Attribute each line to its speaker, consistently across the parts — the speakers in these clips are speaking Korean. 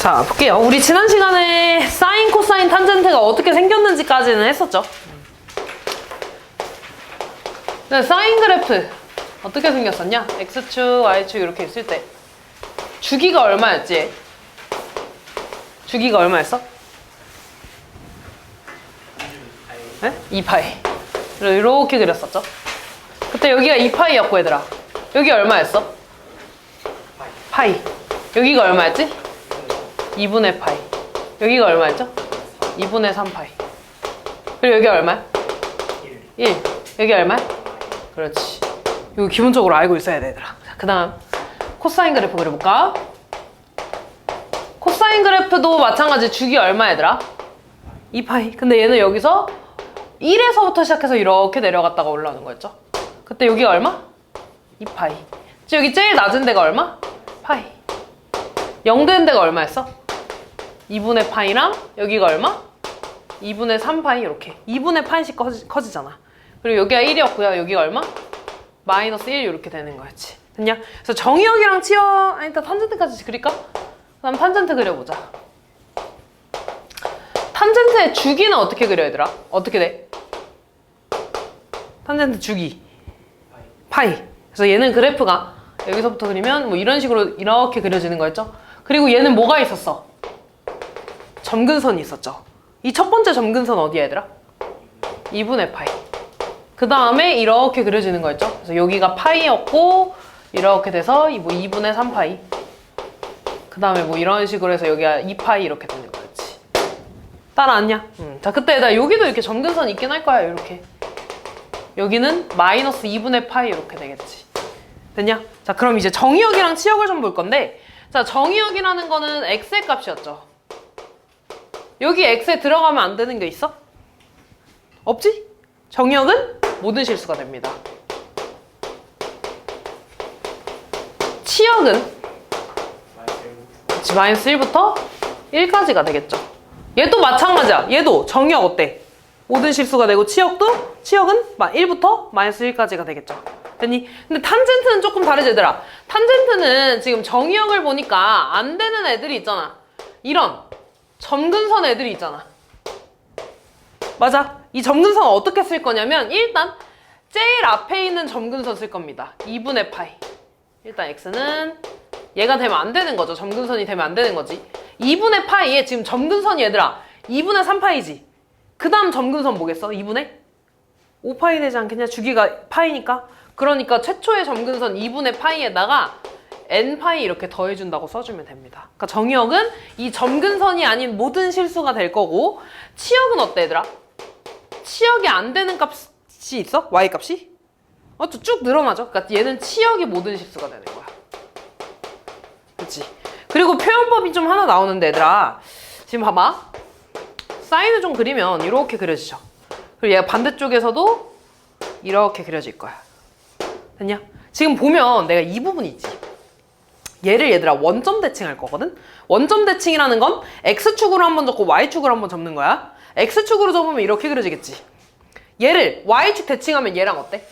Speaker 1: 자, 볼게요. 우리 지난 시간에 사인, 코사인, 탄젠트가 어떻게 생겼는지까지는 했었죠. 네, 사인 그래프 어떻게 생겼었냐? X축, Y축 이렇게 있을 때 주기가 얼마였지? 주기가 얼마였어? 네? 2파이. 이렇게 그렸었죠. 그때 여기가 2파이였고 얘들아. 여기 얼마였어? 파이. 여기가 얼마였지? 2분의 파이. 여기가 얼마였죠? 2분의 3파이. 그리고 여기 얼마야? 1. 여기 얼마야? 그렇지. 이거 기본적으로 알고 있어야 돼, 얘들아. 그 다음 코사인 그래프 그려볼까? 코사인 그래프도 마찬가지. 주기 얼마, 얘들아? 2파이. 근데 얘는 여기서 1에서부터 시작해서 이렇게 내려갔다가 올라오는 거였죠. 그때 여기가 얼마? 2파이. 여기 제일 낮은 데가 얼마? 파이. 0 되는 데가 얼마였어? 2분의 파이랑 여기가 얼마? 2분의 3파이. 이렇게 2분의 파이씩 커지잖아. 그리고 여기가 1이었고요. 여기가 얼마? 마이너스 1 이렇게 되는 거였지. 됐냐? 그래서 정의역이랑 아니 일단 탄젠트까지 그릴까? 그 다음 탄젠트 그려보자. 탄젠트의 주기는 어떻게 그려, 얘들아? 어떻게 돼? 탄젠트 주기 파이. 그래서 얘는 그래프가 여기서부터 그리면 뭐 이런 식으로 이렇게 그려지는 거였죠. 그리고 얘는 뭐가 있었어? 점근선이 있었죠. 이 첫 번째 점근선 어디야, 얘들아? 2분의 파이. 그 다음에 이렇게 그려지는 거였죠. 그래서 여기가 파이였고 이렇게 돼서 뭐 2분의 3파이. 그 다음에 뭐 이런 식으로 해서 여기가 2파이 이렇게 되는 거였지. 따라왔냐? 자, 그때 나 여기도 이렇게 점근선이 있긴 할 거야. 이렇게. 여기는 마이너스 2분의 파이 이렇게 되겠지. 됐냐? 자, 그럼 이제 정의역이랑 치역을 좀 볼 건데, 자, 정의역이라는 거는 x의 값이었죠. 여기 x에 들어가면 안 되는 게 있어? 없지? 정의역은 모든 실수가 됩니다. 치역은 그치, 마이너스 1부터 1까지가 되겠죠. 얘도 마찬가지야. 얘도 정의역 어때? 모든 실수가 되고 치역은 1부터 마이너스 1까지가 되겠죠. 됐니? 근데 탄젠트는 조금 다르지, 얘들아. 탄젠트는 지금 정의역을 보니까 안 되는 애들이 있잖아. 이런 점근선 애들이 있잖아. 맞아. 이 점근선 어떻게 쓸 거냐면 일단 제일 앞에 있는 점근선 쓸 겁니다. 2분의 파이. 일단 x는 얘가 되면 안 되는 거죠. 점근선이 되면 안 되는 거지. 2분의 파이에 지금 점근선이 얘들아 2분의 3파이지. 그 다음 점근선 뭐겠어? 2분의 5파이 되지 않겠냐? 주기가 파이니까. 그러니까 최초의 점근선 2분의 파이에다가 n파이 이렇게 더해준다고 써주면 됩니다. 그러니까 정의역은 이 점근선이 아닌 모든 실수가 될 거고, 치역은 어때, 얘들아? 치역이 안 되는 값이 있어? y 값이? 쭉 늘어나죠? 그러니까 얘는 치역이 모든 실수가 되는 거야. 그치? 그리고 표현법이 좀 하나 나오는데, 얘들아. 지금 봐봐. 사인을 좀 그리면 이렇게 그려지죠. 그리고 얘가 반대쪽에서도 이렇게 그려질 거야. 됐냐? 지금 보면 내가 이 부분이 있지. 얘를 얘들아 원점 대칭할 거거든? 원점 대칭이라는 건 X축으로 한번 접고 Y축으로 한번 접는 거야. X축으로 접으면 이렇게 그려지겠지. 얘를 Y축 대칭하면 얘랑 어때?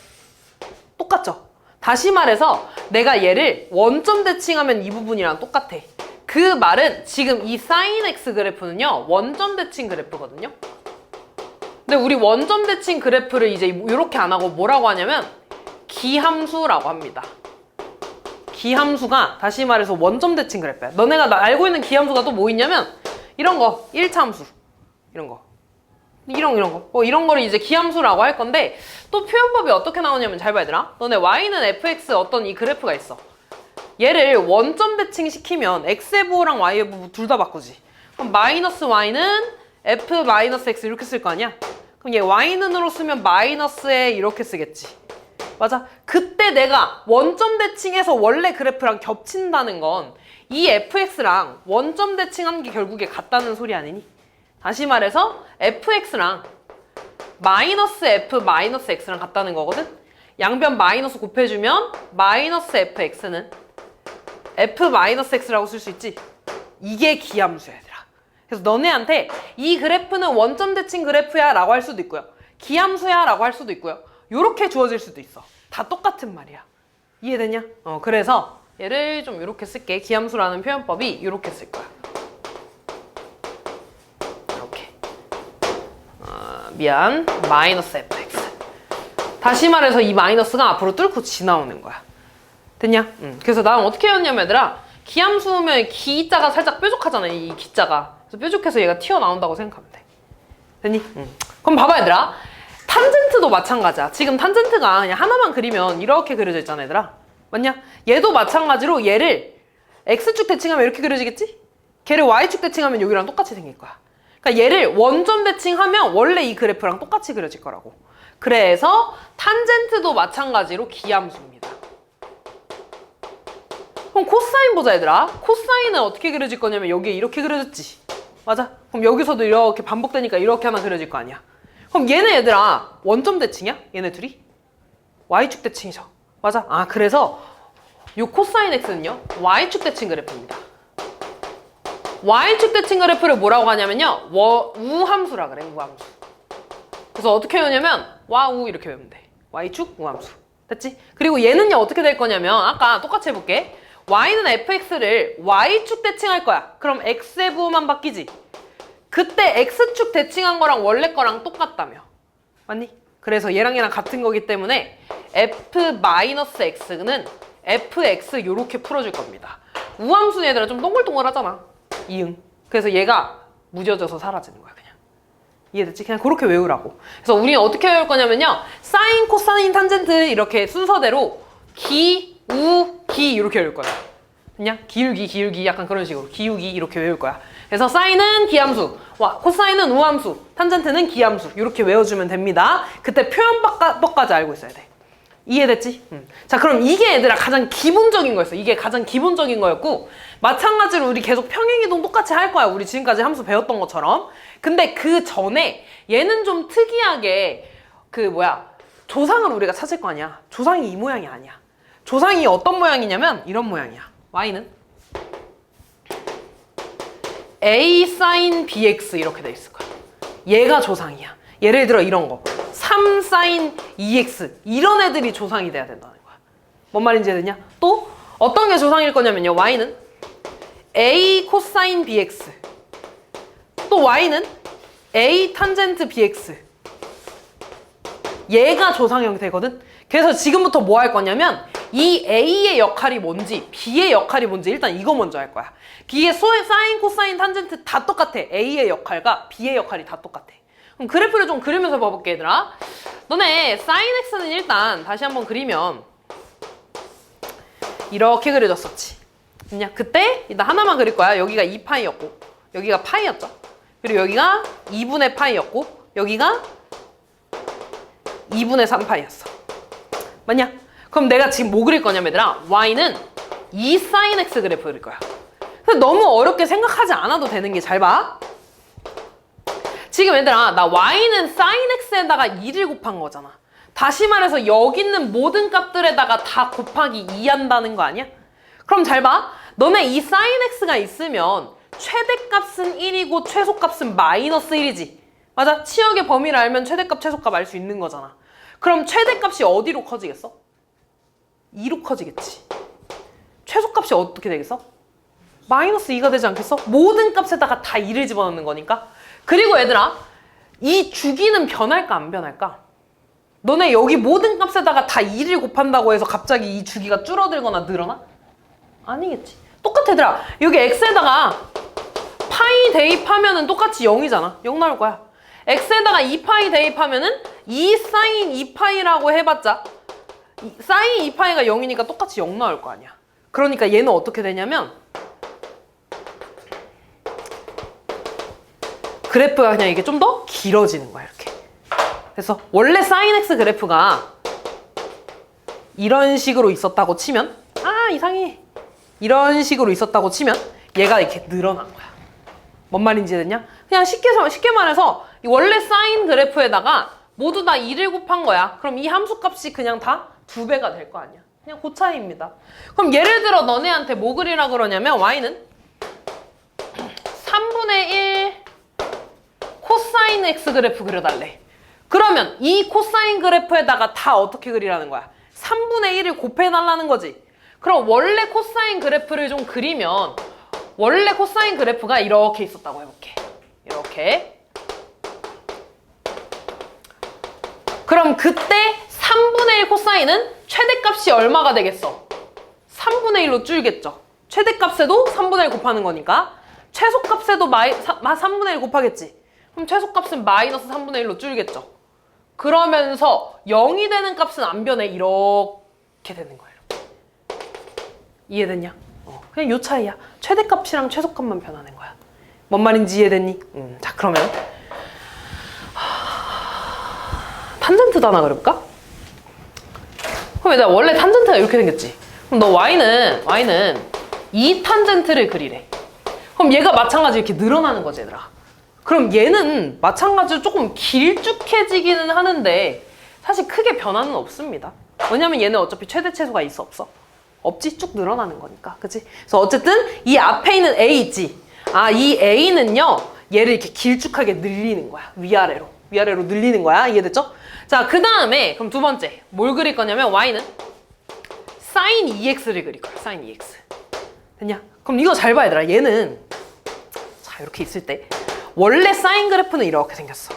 Speaker 1: 똑같죠? 다시 말해서 내가 얘를 원점 대칭하면 이 부분이랑 똑같아. 그 말은 지금 이 sin X 그래프는요 원점 대칭 그래프거든요. 근데 우리 원점 대칭 그래프를 이제 이렇게 안 하고 뭐라고 하냐면 기함수라고 합니다. 기함수가 다시 말해서 원점 대칭 그래프야. 너네가 알고 있는 기함수가 또 뭐 있냐면 이런 거 1차 함수 이런 거 이런 거 이런 거를 이제 기함수라고 할 건데, 또 표현법이 어떻게 나오냐면 잘 봐야 되나? 너네 y는 fx 어떤 이 그래프가 있어. 얘를 원점 대칭 시키면 x의 부호랑 y의 부호 둘 다 바꾸지. 그럼 마이너스 y는 f 마이너스 x 이렇게 쓸 거 아니야? 그럼 얘 y는으로 쓰면 마이너스에 이렇게 쓰겠지. 맞아? 그때 내가 원점 대칭해서 원래 그래프랑 겹친다는 건 이 fx랑 원점 대칭한 게 결국에 같다는 소리 아니니? 다시 말해서 fx랑 마이너스 f 마이너스 x랑 같다는 거거든? 양변 마이너스 곱해주면 마이너스 fx는 f 마이너스 x라고 쓸 수 있지? 이게 기함수야, 얘들아. 그래서 너네한테 이 그래프는 원점 대칭 그래프야 라고 할 수도 있고요. 기함수야 라고 할 수도 있고요. 요렇게 주어질 수도 있어. 다 똑같은 말이야. 이해되냐? 그래서 얘를 좀 이렇게 쓸게. 기함수라는 표현법이 이렇게 쓸 거야. 미안. 마이너스 fx. 다시 말해서 이 마이너스가 앞으로 뚫고 지나오는 거야. 됐냐? 그래서 나는 어떻게 했냐면 얘들아, 기함수면 기자가 살짝 뾰족하잖아, 이 기자가. 그래서 뾰족해서 얘가 튀어나온다고 생각하면 돼. 됐니? 그럼 봐봐 얘들아. 탄젠트도 마찬가지야. 지금 탄젠트가 그냥 하나만 그리면 이렇게 그려져 있잖아 얘들아. 맞냐? 얘도 마찬가지로 얘를 x축 대칭하면 이렇게 그려지겠지? 걔를 y축 대칭하면 여기랑 똑같이 생길 거야. 그러니까 얘를 원점 대칭하면 원래 이 그래프랑 똑같이 그려질 거라고. 그래서 탄젠트도 마찬가지로 기함수입니다. 그럼 코사인 보자 얘들아. 코사인은 어떻게 그려질 거냐면 여기에 이렇게 그려졌지. 맞아? 그럼 여기서도 이렇게 반복되니까 이렇게 하나 그려질 거 아니야. 그럼 얘네 얘들아 원점 대칭이야? 얘네 둘이? y축 대칭이죠. 맞아? 아 그래서 요 코사인 x는요 y축 대칭 그래프입니다. y축 대칭 그래프를 뭐라고 하냐면요 우함수라 그래. 우함수. 그래서 어떻게 외우냐면 와우 이렇게 외우면 돼. y축 우함수. 됐지? 그리고 얘는요 어떻게 될 거냐면 아까 똑같이 해볼게. y는 fx를 y축 대칭할 거야. 그럼 x의 부호만 바뀌지. 그때 x축 대칭한 거랑 원래 거랑 똑같다며. 맞니? 그래서 얘랑 얘랑 같은 거기 때문에 f-x는 fx 요렇게 풀어줄 겁니다. 우함수는 얘들아 좀 동글동글하잖아. 이응. 그래서 얘가 무뎌져서 사라지는 거야 그냥. 이해됐지? 그냥 그렇게 외우라고. 그래서 우리는 어떻게 외울 거냐면요 사인, 코사인, 탄젠트 이렇게 순서대로 기, 우, 기 이렇게 외울 거야. 그냥 기울기, 기울기 약간 그런 식으로 기우기 이렇게 외울 거야. 그래서 사인은 기함수, 코사인은 우함수, 탄젠트는 기함수 이렇게 외워주면 됩니다. 그때 표현법까지 알고 있어야 돼. 이해됐지? 자 그럼 이게 얘들아 가장 기본적인 거였어. 이게 가장 기본적인 거였고 마찬가지로 우리 계속 평행이동 똑같이 할 거야. 우리 지금까지 함수 배웠던 것처럼. 근데 그 전에 얘는 좀 특이하게 조상을 우리가 찾을 거 아니야. 조상이 이 모양이 아니야. 조상이 어떤 모양이냐면 이런 모양이야. y는 a sin bx 이렇게 돼 있을 거야. 얘가 조상이야. 예를 들어 이런 거 3 sin 2x 이런 애들이 조상이 돼야 된다는 거야. 뭔 말인지 되냐? 또 어떤 게 조상일 거냐면요 y는 a cosine bx 또 y는 a tangent bx 얘가 조상형이 되거든. 그래서 지금부터 뭐 할 거냐면 이 a의 역할이 뭔지 b의 역할이 뭔지 일단 이거 먼저 할 거야. 이게 사인, 코사인, 탄젠트 다 똑같아. a의 역할과 b의 역할이 다 똑같아. 그럼 그래프를 좀 그리면서 봐볼게 얘들아. 너네 사인 x는 일단 다시 한번 그리면 이렇게 그려졌었지. 그냥 그때 일단 하나만 그릴 거야. 여기가 2파이였고 여기가 파이였죠. 그리고 여기가 2분의 파이였고 여기가 2분의 3파이였어. 맞냐? 그럼 내가 지금 뭐 그릴 거냐면 얘들아 y는 2 sin x 그래프 그릴 거야. 근데 너무 어렵게 생각하지 않아도 되는 게 잘 봐. 지금 얘들아 나 y는 sin x에다가 2를 곱한 거잖아. 다시 말해서 여기 있는 모든 값들에다가 다 곱하기 2 한다는 거 아니야? 그럼 잘 봐. 너네 이 sin x가 있으면 최대값은 1이고 최소값은 마이너스 1이지. 맞아? 치역의 범위를 알면 최대값, 최소값 알 수 있는 거잖아. 그럼 최대값이 어디로 커지겠어? 2로 커지겠지. 최소값이 어떻게 되겠어? 마이너스 2가 되지 않겠어? 모든 값에다가 다 2를 집어넣는 거니까. 그리고 얘들아 이 주기는 변할까 안 변할까? 너네 여기 모든 값에다가 다 2를 곱한다고 해서 갑자기 이 주기가 줄어들거나 늘어나? 아니겠지. 똑같아 얘들아. 여기 x에다가 파이 대입하면은 똑같이 0이잖아. 0 나올 거야. x에다가 2파이 대입하면은 2 사인 2파이라고 해봤자 사인 2파이가 0이니까 똑같이 0 나올 거 아니야. 그러니까 얘는 어떻게 되냐면 그래프가 그냥 이게 좀 더 길어지는 거야 이렇게. 그래서 원래 사인 x 그래프가 이런 식으로 있었다고 치면 이상해. 이런 식으로 있었다고 치면 얘가 이렇게 늘어난 거야. 뭔 말인지 됐냐? 그냥 쉽게 말해서 원래 사인 그래프에다가 모두 다 2를 곱한 거야. 그럼 이 함수값이 그냥 다 2배가 될 거 아니야. 그냥 그 차이입니다. 그럼 예를 들어 너네한테 뭐 그리라 그러냐면 y는 3분의 1 코사인 x 그래프 그려달래. 그러면 이 코사인 그래프에다가 다 어떻게 그리라는 거야? 3분의 1을 곱해달라는 거지. 그럼 원래 코사인 그래프를 좀 그리면 원래 코사인 그래프가 이렇게 있었다고 해볼게. 이렇게 그럼 그때 3분의 1 코사인은 최대값이 얼마가 되겠어? 3분의 1로 줄겠죠. 최대값에도 3분의 1 곱하는 거니까 최소값에도 3분의 1 곱하겠지. 그럼 최소값은 마이너스 3분의 1로 줄겠죠. 그러면서 0이 되는 값은 안 변해. 이렇게 되는 거예요. 이해됐냐? 그냥 요 차이야. 최대값이랑 최소값만 변하는 거야. 뭔 말인지 이해됐니? 자, 그러면 탄젠트도 하나 그려볼까? 그럼 얘들아, 원래 탄젠트가 이렇게 생겼지. 그럼 너 y는 이 탄젠트를 그리래. 그럼 얘가 마찬가지로 이렇게 늘어나는 거지, 얘들아. 그럼 얘는 마찬가지로 조금 길쭉해지기는 하는데 사실 크게 변화는 없습니다. 왜냐면 얘는 어차피 최대 최소가 있어, 없어? 없지? 쭉 늘어나는 거니까. 그치? 그래서 어쨌든 이 앞에 있는 a 있지? 이 a는요, 얘를 이렇게 길쭉하게 늘리는 거야. 위아래로 늘리는 거야. 이해됐죠? 자, 그 다음에 그럼 두 번째 뭘 그릴 거냐면 y는 sin 2x를 그릴 거야. sin 2x. 됐냐? 그럼 이거 잘 봐, 얘들아. 얘는 자, 이렇게 있을 때 원래 사인 그래프는 이렇게 생겼어.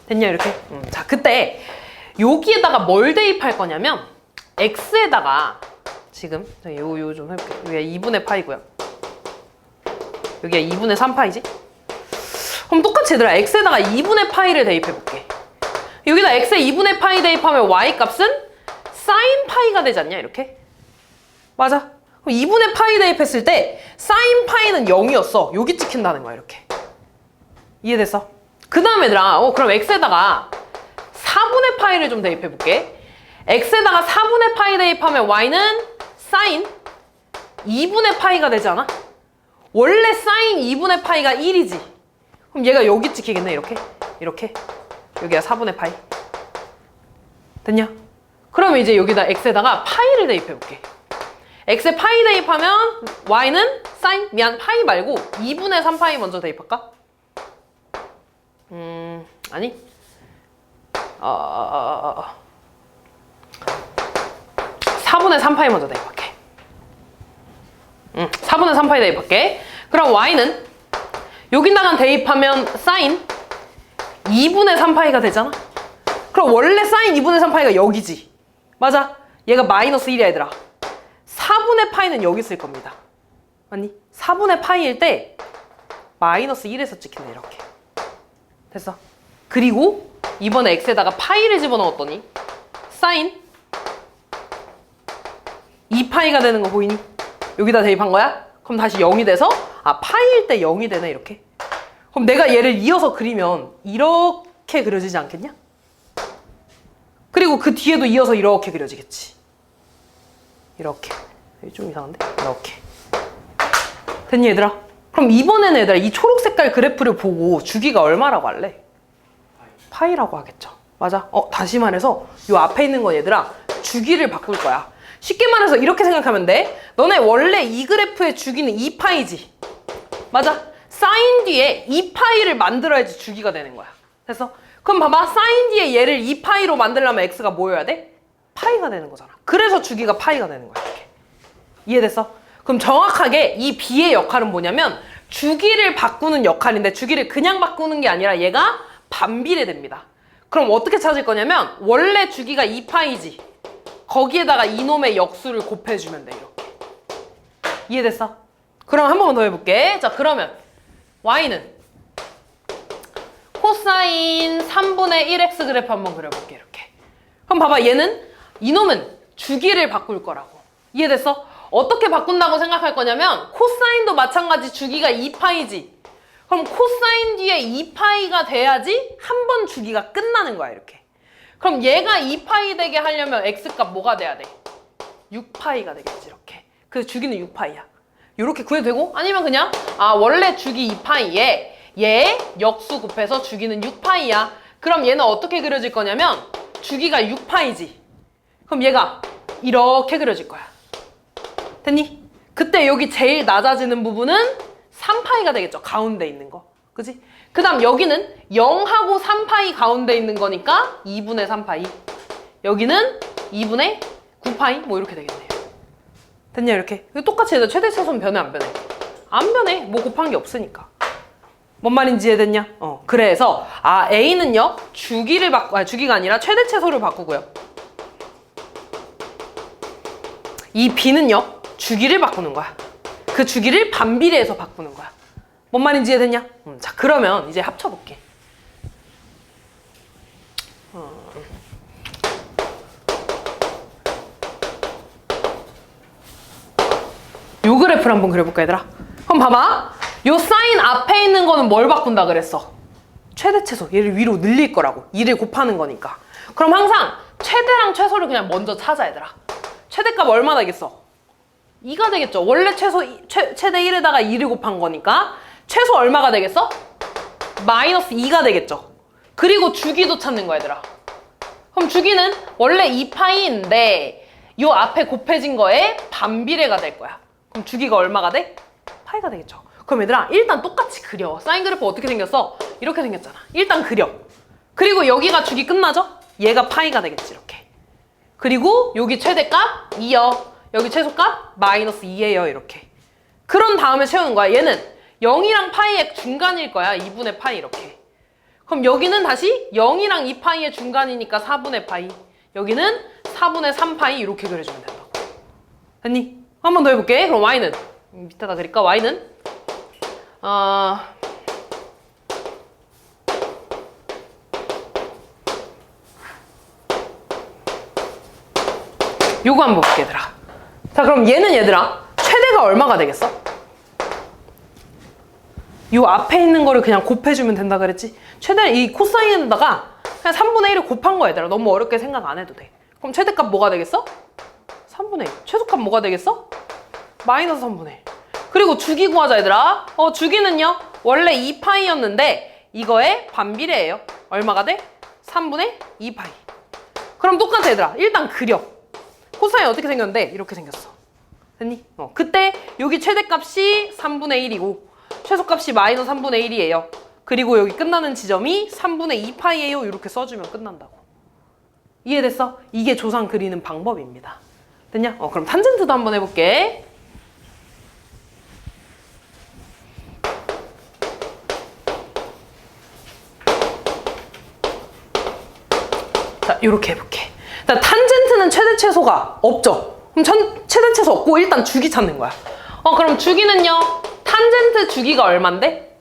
Speaker 1: 됐냐, 이렇게? 자, 그때 여기에다가 뭘 대입할 거냐면 x에다가 지금 요 좀 해볼게. 여기가 2분의 파이고요. 여기가 2분의 3파이지? 그럼 똑같이 얘들아, x에다가 2분의 파이를 대입해볼게. 여기다 x에 2분의 파이 대입하면 y 값은 사인 파이가 되지 않냐, 이렇게? 맞아. 그럼 2분의 파이 대입했을 때 사인 파이는 0이었어. 여기 찍힌다는 거야, 이렇게. 이해됐어? 그 다음에 얘들아, 그럼 x에다가 4분의 파이를 좀 대입해볼게. x에다가 4분의 파이 대입하면 y는 사인 2분의 파이가 되지 않아? 원래 사인 2분의 파이가 1이지. 그럼 얘가 여기 찍히겠네, 이렇게. 여기가 4분의 파이. 됐냐? 그러면 이제 여기다 x에다가 파이를 대입해볼게. x에 파이 대입하면 y는 사인, 파이 말고 2분의 3파이 먼저 대입할까? 아니. 4분의 3파이 먼저 대입할게. 4분의 3파이 대입할게. 그럼 y는 여기다가 대입하면 사인 2분의 3파이가 되잖아? 그럼 원래 사인 2분의 3파이가 여기지. 맞아. 얘가 마이너스 1이야, 얘들아. 4분의 파이는 여기 쓸 겁니다. 맞니? 4분의 파이일 때 마이너스 1에서 찍힌다, 이렇게. 됐어? 그리고 이번에 x에다가 파이를 집어넣었더니 사인 2파이가 되는 거 보이니? 여기다 대입한 거야? 그럼 다시 0이 돼서 파이일 때 0이 되네, 이렇게. 그럼 내가 얘를 이어서 그리면 이렇게 그려지지 않겠냐? 그리고 그 뒤에도 이어서 이렇게 그려지겠지. 이렇게. 여기 좀 이상한데? 이렇게. 됐니, 얘들아? 그럼 이번에는 얘들아, 이 초록 색깔 그래프를 보고 주기가 얼마라고 할래? 파이라고 하겠죠. 맞아? 다시 말해서 이 앞에 있는 건 얘들아, 주기를 바꿀 거야. 쉽게 말해서 이렇게 생각하면 돼. 너네 원래 이 그래프의 주기는 2파이지. 맞아? 사인 뒤에 2파이를 만들어야지 주기가 되는 거야. 됐어? 그럼 봐봐. 사인 뒤에 얘를 2파이로 만들려면 x가 뭐여야 돼? 파이가 되는 거잖아. 그래서 주기가 파이가 되는 거야, 이렇게. 이해됐어? 그럼 정확하게 이 b의 역할은 뭐냐면 주기를 바꾸는 역할인데, 주기를 그냥 바꾸는 게 아니라 얘가 반비례됩니다. 그럼 어떻게 찾을 거냐면 원래 주기가 2파이지. 거기에다가 이놈의 역수를 곱해주면 돼, 이렇게. 이해됐어? 그럼 한 번만 더 해볼게. 자, 그러면 y는 코사인 3분의 1x 그래프 한번 그려볼게, 이렇게. 그럼 봐봐, 이놈은 주기를 바꿀 거라고. 이해됐어? 어떻게 바꾼다고 생각할 거냐면 코사인도 마찬가지 주기가 2파이지. 그럼 코사인 뒤에 2파이가 돼야지 한 번 주기가 끝나는 거야, 이렇게. 그럼 얘가 2파이 되게 하려면 x값 뭐가 돼야 돼? 6파이가 되겠지, 이렇게. 그래서 주기는 6파이야. 이렇게 구해도 되고, 아니면 그냥 원래 주기 2파이에 얘 역수 곱해서 주기는 6파이야. 그럼 얘는 어떻게 그려질 거냐면 주기가 6파이지. 그럼 얘가 이렇게 그려질 거야. 됐니? 그때 여기 제일 낮아지는 부분은 3파이가 되겠죠. 가운데 있는 거. 그지? 그 다음 여기는 0하고 3파이 가운데 있는 거니까 2분의 3파이. 여기는 2분의 9파이. 뭐 이렇게 되겠네요. 됐냐, 이렇게? 똑같이 해도 최대 최소는 변해, 안 변해? 안 변해. 뭐 곱한 게 없으니까. 뭔 말인지 이해됐냐? 그래서 A는요 주기가 아니라 최대 최소를 바꾸고요. 이 B는요 주기를 바꾸는 거야. 그 주기를 반비례해서 바꾸는 거야. 뭔 말인지 이해됐냐? 자, 그러면 이제 합쳐볼게. 요 그래프를 한번 그려볼까 얘들아? 그럼 봐봐. 요 사인 앞에 있는 거는 뭘 바꾼다 그랬어? 최대 최소. 얘를 위로 늘릴 거라고. 2를 곱하는 거니까. 그럼 항상 최대랑 최소를 그냥 먼저 찾아 얘들아. 최대값 얼마 되겠어? 2가 되겠죠. 원래 최대 1에다가 2를 곱한 거니까 최소 얼마가 되겠어? 마이너스 2가 되겠죠. 그리고 주기도 찾는 거야 얘들아. 그럼 주기는 원래 2파이인데 요 앞에 곱해진 거에 반비례가 될 거야. 그럼 주기가 얼마가 돼? 파이가 되겠죠. 그럼 얘들아 일단 똑같이 그려. 사인 그래프 어떻게 생겼어? 이렇게 생겼잖아. 일단 그려. 그리고 여기가 주기 끝나죠? 얘가 파이가 되겠지 이렇게. 그리고 여기 최대값 2요. 여기 최소값 마이너스 2예요 이렇게. 그런 다음에 채우는 거야. 얘는 0이랑 파이의 중간일 거야. 2분의 파이 이렇게. 그럼 여기는 다시 0이랑 2파이의 중간이니까 4분의 파이. 여기는 4분의 3파이 이렇게 그려주면 된다고. 됐니? 한 번 더 해볼게. 그럼 y는 밑에다 그릴까? y는 요거 한번 볼게 얘들아. 자 그럼 얘는 얘들아 최대가 얼마가 되겠어? 요 앞에 있는 거를 그냥 곱해주면 된다 그랬지? 최대 이 코사인에다가 그냥 3분의 1을 곱한 거야 얘들아. 너무 어렵게 생각 안 해도 돼. 그럼 최대값 뭐가 되겠어? 3분의 1. 최소값 뭐가 되겠어? 마이너스 3분의 1. 그리고 주기 구하자 얘들아. 주기는요 원래 2파이였는데 이거의 반비례예요. 얼마가 돼? 3분의 2파이. 그럼 똑같아 얘들아. 일단 그려. 코사인 어떻게 생겼는데? 이렇게 생겼어. 됐니? 그때 여기 최대값이 3분의 1이고 최소값이 마이너스 3분의 1이에요. 그리고 여기 끝나는 지점이 3분의 2파이예요. 이렇게 써주면 끝난다고. 이해됐어? 이게 조상 그리는 방법입니다. 됐냐? 그럼 탄젠트도 한번 해볼게. 자, 요렇게 해볼게. 자, 탄젠트는 최대 최소가 없죠? 그럼 최대 최소 없고 일단 주기 찾는 거야. 그럼 주기는요? 탄젠트 주기가 얼만데?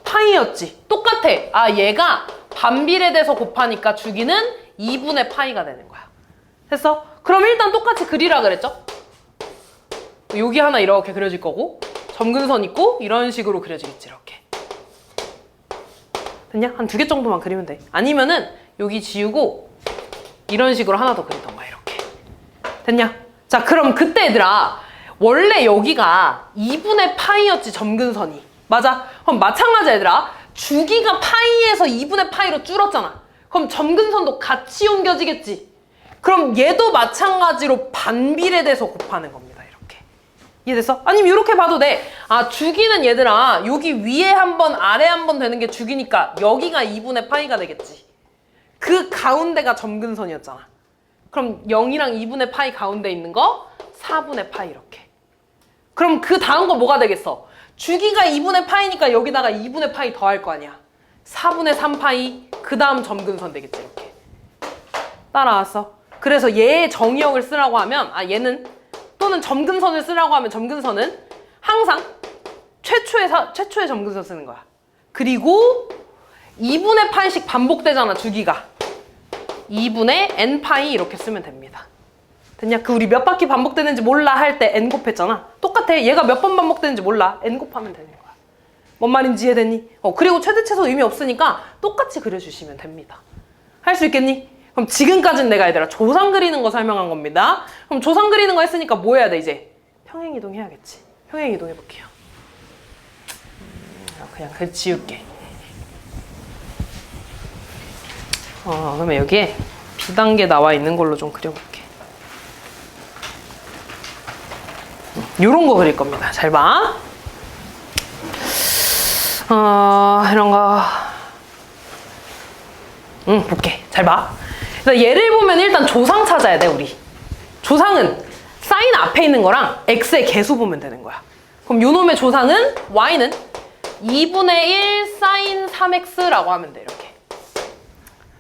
Speaker 1: 파이였지. 똑같아. 얘가 반비례돼서 곱하니까 주기는 2분의 파이가 되는 거야. 됐어? 그럼 일단 똑같이 그리라 그랬죠? 여기 하나 이렇게 그려질 거고 점근선 있고 이런 식으로 그려지겠지 이렇게. 됐냐? 한 2개 정도만 그리면 돼. 아니면은 여기 지우고 이런 식으로 하나 더 그리던가 이렇게. 됐냐? 자 그럼 그때 얘들아 원래 여기가 2분의 파이였지 점근선이. 맞아? 그럼 마찬가지야 얘들아. 주기가 파이에서 2분의 파이로 줄었잖아. 그럼 점근선도 같이 옮겨지겠지. 그럼 얘도 마찬가지로 반비례돼서 곱하는 겁니다. 이렇게. 이해됐어? 아니면 이렇게 봐도 돼. 주기는 얘들아 여기 위에 한 번 아래 한 번 되는 게 주기니까 여기가 2분의 파이가 되겠지. 그 가운데가 점근선이었잖아. 그럼 0이랑 2분의 파이 가운데 있는 거 4분의 파이 이렇게. 그럼 그 다음 거 뭐가 되겠어? 주기가 2분의 파이니까 여기다가 2분의 파이 더할 거 아니야. 4분의 3파이 그 다음 점근선 되겠지 이렇게. 따라왔어? 그래서 얘의 정의역을 쓰라고 하면 얘는 또는 점근선을 쓰라고 하면 점근선은 항상 최초의 점근선 쓰는 거야. 그리고 2분의 파이씩 반복되잖아 주기가. 2분의 n파이 이렇게 쓰면 됩니다. 됐냐? 우리 몇 바퀴 반복되는지 몰라 할 때 n 곱했잖아. 똑같아. 얘가 몇 번 반복되는지 몰라. n 곱하면 되는 거야. 뭔 말인지 이해됐니? 그리고 최대 최소 의미 없으니까 똑같이 그려주시면 됩니다. 할 수 있겠니? 그럼 지금까지는 내가 얘들아 조상 그리는 거 설명한 겁니다. 그럼 조상 그리는 거 했으니까 뭐 해야 돼 이제? 평행이동 해야겠지. 평행이동 해볼게요. 그냥 지울게. 그러면 여기에 B단계 나와 있는 걸로 좀 그려볼게. 요런 거 그릴 겁니다. 잘 봐. 이런 거. 볼게. 잘 봐. 얘를 보면 일단 조상 찾아야 돼, 우리. 조상은 사인 앞에 있는 거랑 x의 개수 보면 되는 거야. 그럼 요놈의 조상은 y는 2분의 1 사인 3x라고 하면 돼. 이렇게.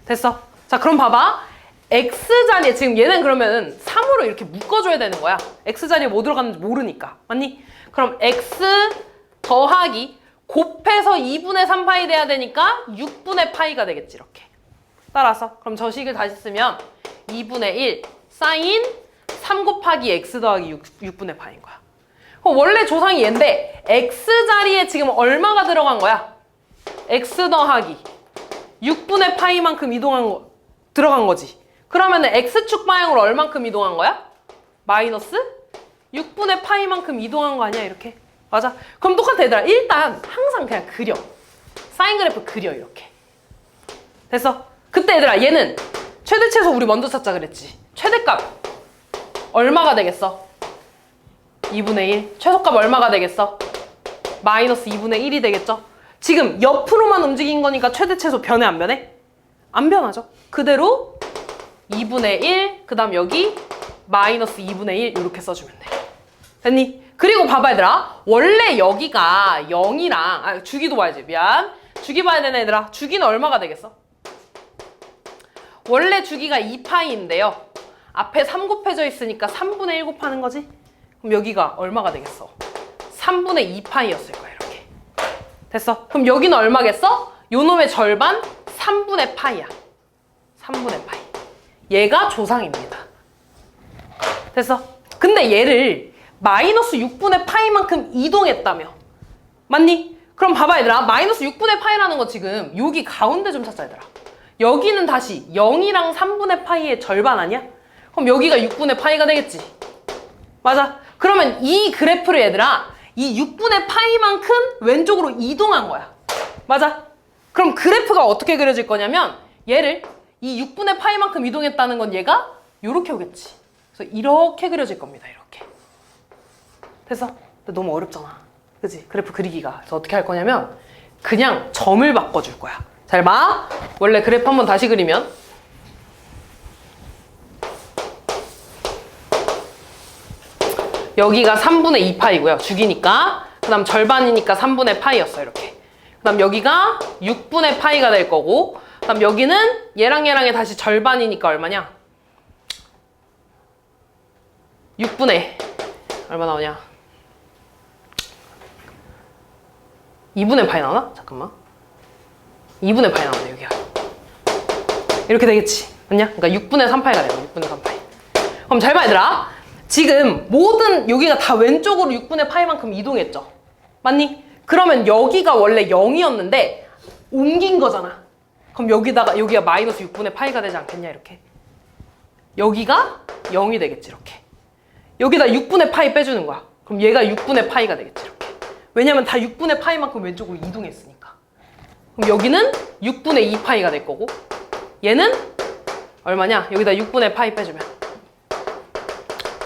Speaker 1: 됐어? 자, 그럼 봐봐. x자리에 지금 얘는 그러면 3으로 이렇게 묶어줘야 되는 거야. x자리에 뭐 들어갔는지 모르니까. 맞니? 그럼 x 더하기 곱해서 2분의 3파이 돼야 되니까 6분의 파이가 되겠지. 이렇게. 따라서 그럼 저 식을 다시 쓰면 2분의 1 사인 3 곱하기 x 더하기 6분의 파인 거야. 그럼 원래 조상이 얘인데 x자리에 지금 얼마가 들어간 거야? x 더하기 6분의 파이만큼 들어간 거지. 그러면 x축 방향으로 얼만큼 이동한 거야? 마이너스 6분의 파이만큼 이동한 거 아니야? 이렇게. 맞아? 그럼 똑같아 얘들아. 일단 항상 그냥 그려. 사인 그래프 그려 이렇게. 됐어? 그때 얘들아 얘는 최대 최소 우리 먼저 찾자 그랬지. 최대값 얼마가 되겠어? 2분의 1. 최소값 얼마가 되겠어? 마이너스 2분의 1이 되겠죠? 지금 옆으로만 움직인 거니까 최대 최소 변해 안 변해? 안 변하죠? 그대로 2분의 1, 그 다음 여기 마이너스 2분의 1 이렇게 써주면 돼. 됐니? 그리고 봐봐 얘들아. 원래 여기가 0이랑 주기도 봐야지. 미안. 주기 봐야 되네 얘들아. 주기는 얼마가 되겠어? 원래 주기가 2파이인데요. 앞에 3 곱해져 있으니까 3분의 1 곱하는 거지? 그럼 여기가 얼마가 되겠어? 3분의 2파이였을 거야 이렇게. 됐어? 그럼 여기는 얼마겠어? 요 놈의 절반 3분의 파이야. 3분의 파이. 얘가 조상입니다. 됐어? 근데 얘를 마이너스 6분의 파이만큼 이동했다며. 맞니? 그럼 봐봐 얘들아. 마이너스 6분의 파이라는 거 지금 여기 가운데 좀 찾자 얘들아. 여기는 다시 0이랑 3분의 파이의 절반 아니야? 그럼 여기가 6분의 파이가 되겠지. 맞아? 그러면 이 그래프를 얘들아 이 6분의 파이만큼 왼쪽으로 이동한 거야. 맞아? 그럼 그래프가 어떻게 그려질 거냐면 얘를 이 6분의 파이만큼 이동했다는 건 얘가 이렇게 오겠지. 그래서 이렇게 그려질 겁니다. 이렇게. 됐어? 근데 너무 어렵잖아. 그치? 그래프 그리기가. 그래서 어떻게 할 거냐면 그냥 점을 바꿔줄 거야. 잘 봐. 원래 그래프 한번 다시 그리면 여기가 3분의 2파이고요. 주기니까. 그 다음 절반이니까 3분의 파이였어. 이렇게. 그 다음 여기가 6분의 파이가 될 거고 그 다음 여기는 얘랑 얘랑의 다시 절반이니까 얼마냐? 6분의 얼마 나오냐? 2분의 파이 나오나? 잠깐만. 2분의 파이 나오네 여기가. 이렇게 되겠지. 맞냐? 그러니까 6분의 3파이가 되고 6분의 3파이. 그럼 잘 봐 얘들아. 지금 모든 여기가 다 왼쪽으로 6분의 파이만큼 이동했죠. 맞니? 그러면 여기가 원래 0이었는데 옮긴 거잖아. 그럼 여기가 마이너스 6분의 파이가 되지 않겠냐 이렇게. 여기가 0이 되겠지 이렇게. 여기다 6분의 파이 빼주는 거야. 그럼 얘가 6분의 파이가 되겠지 이렇게. 왜냐면 다 6분의 파이만큼 왼쪽으로 이동했으니까. 그럼 여기는 6분의 2파이가 될 거고 얘는 얼마냐? 여기다 6분의 파이 빼주면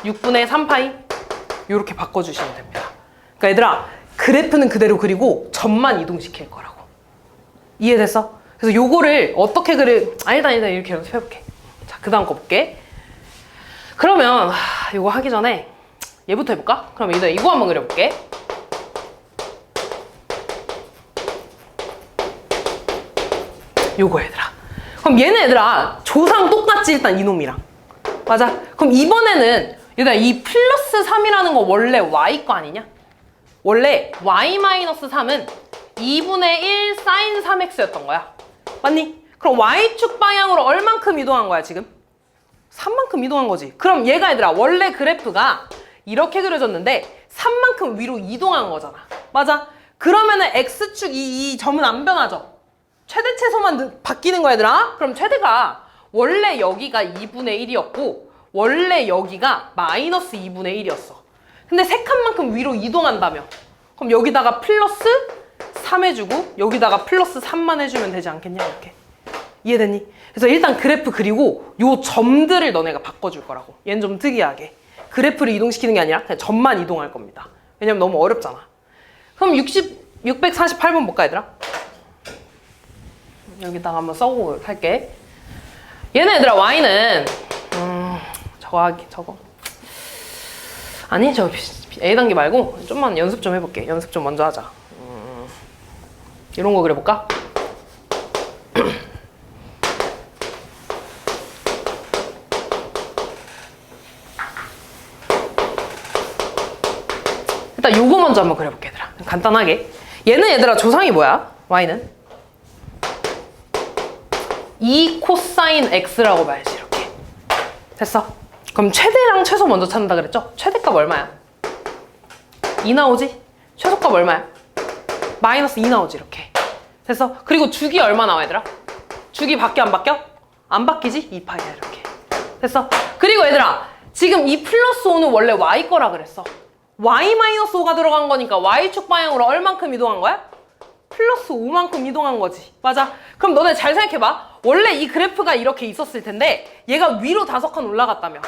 Speaker 1: 6분의 3파이 이렇게 바꿔주시면 됩니다. 그러니까 얘들아 그래프는 그대로 그리고 점만 이동시킬 거라고. 이해됐어? 그래서 요거를 어떻게 일단 이렇게 연습해볼게. 자, 그 다음 거 볼게. 그러면 요거 하기 전에 얘부터 해볼까? 그럼 일단 이거 한번 그려볼게. 요거 얘들아. 그럼 얘는 얘들아 조상 똑같지 일단 이놈이랑. 맞아? 그럼 이번에는 얘들아 이 플러스 3이라는 거 원래 y 거 아니냐? 원래 y-3은 2분의 1 사인 3x였던 거야. 맞니? 그럼 y축 방향으로 얼만큼 이동한 거야 지금? 3만큼 이동한 거지. 그럼 얘가 얘들아 원래 그래프가 이렇게 그려졌는데 3만큼 위로 이동한 거잖아. 맞아? 그러면은 x축 이 점은 안 변하죠? 최대 최소만 바뀌는 거야 얘들아. 그럼 최대가 원래 여기가 2분의 1이었고 원래 여기가 마이너스 2분의 1이었어. 근데 세 칸만큼 위로 이동한다며. 그럼 여기다가 플러스 3 해주고 여기다가 플러스 3만 해주면 되지 않겠냐 이렇게. 이해됐니? 그래서 일단 그래프 그리고 요 점들을 너네가 바꿔줄 거라고. 얘는 좀 특이하게. 그래프를 이동시키는 게 아니라 그냥 점만 이동할 겁니다. 왜냐면 너무 어렵잖아. 그럼 648번 볼까 얘들아? 여기다가 한번 써보고 할게. 얘는 얘들아 y는 저거 아니 저 A단계 말고 좀만 연습 좀 해볼게. 연습 좀 먼저 하자. 이런 거 그려볼까? 일단 요거 먼저 한번 그려볼게, 얘들아. 간단하게. 얘는 얘들아 조상이 뭐야? y는 2 코사인 x라고 봐야지. 이렇게 됐어. 그럼 최대랑 최소 먼저 찾는다 그랬죠? 최대값 얼마야? 2 나오지? 최소값 얼마야? 마이너스 2 나오지. 이렇게 됐어. 그리고 주기 얼마 나와 얘들아? 주기 바뀌어 안 바뀌어? 안 바뀌지? 2파이야. 이렇게 됐어. 그리고 얘들아 지금 이 플러스 5는 원래 y 거라 그랬어. y 마이너스 5가 들어간 거니까 y축 방향으로 얼만큼 이동한 거야? 플러스 5만큼 이동한 거지. 맞아. 그럼 너네 잘 생각해봐. 원래 이 그래프가 이렇게 있었을 텐데 얘가 위로 5칸 올라갔다며.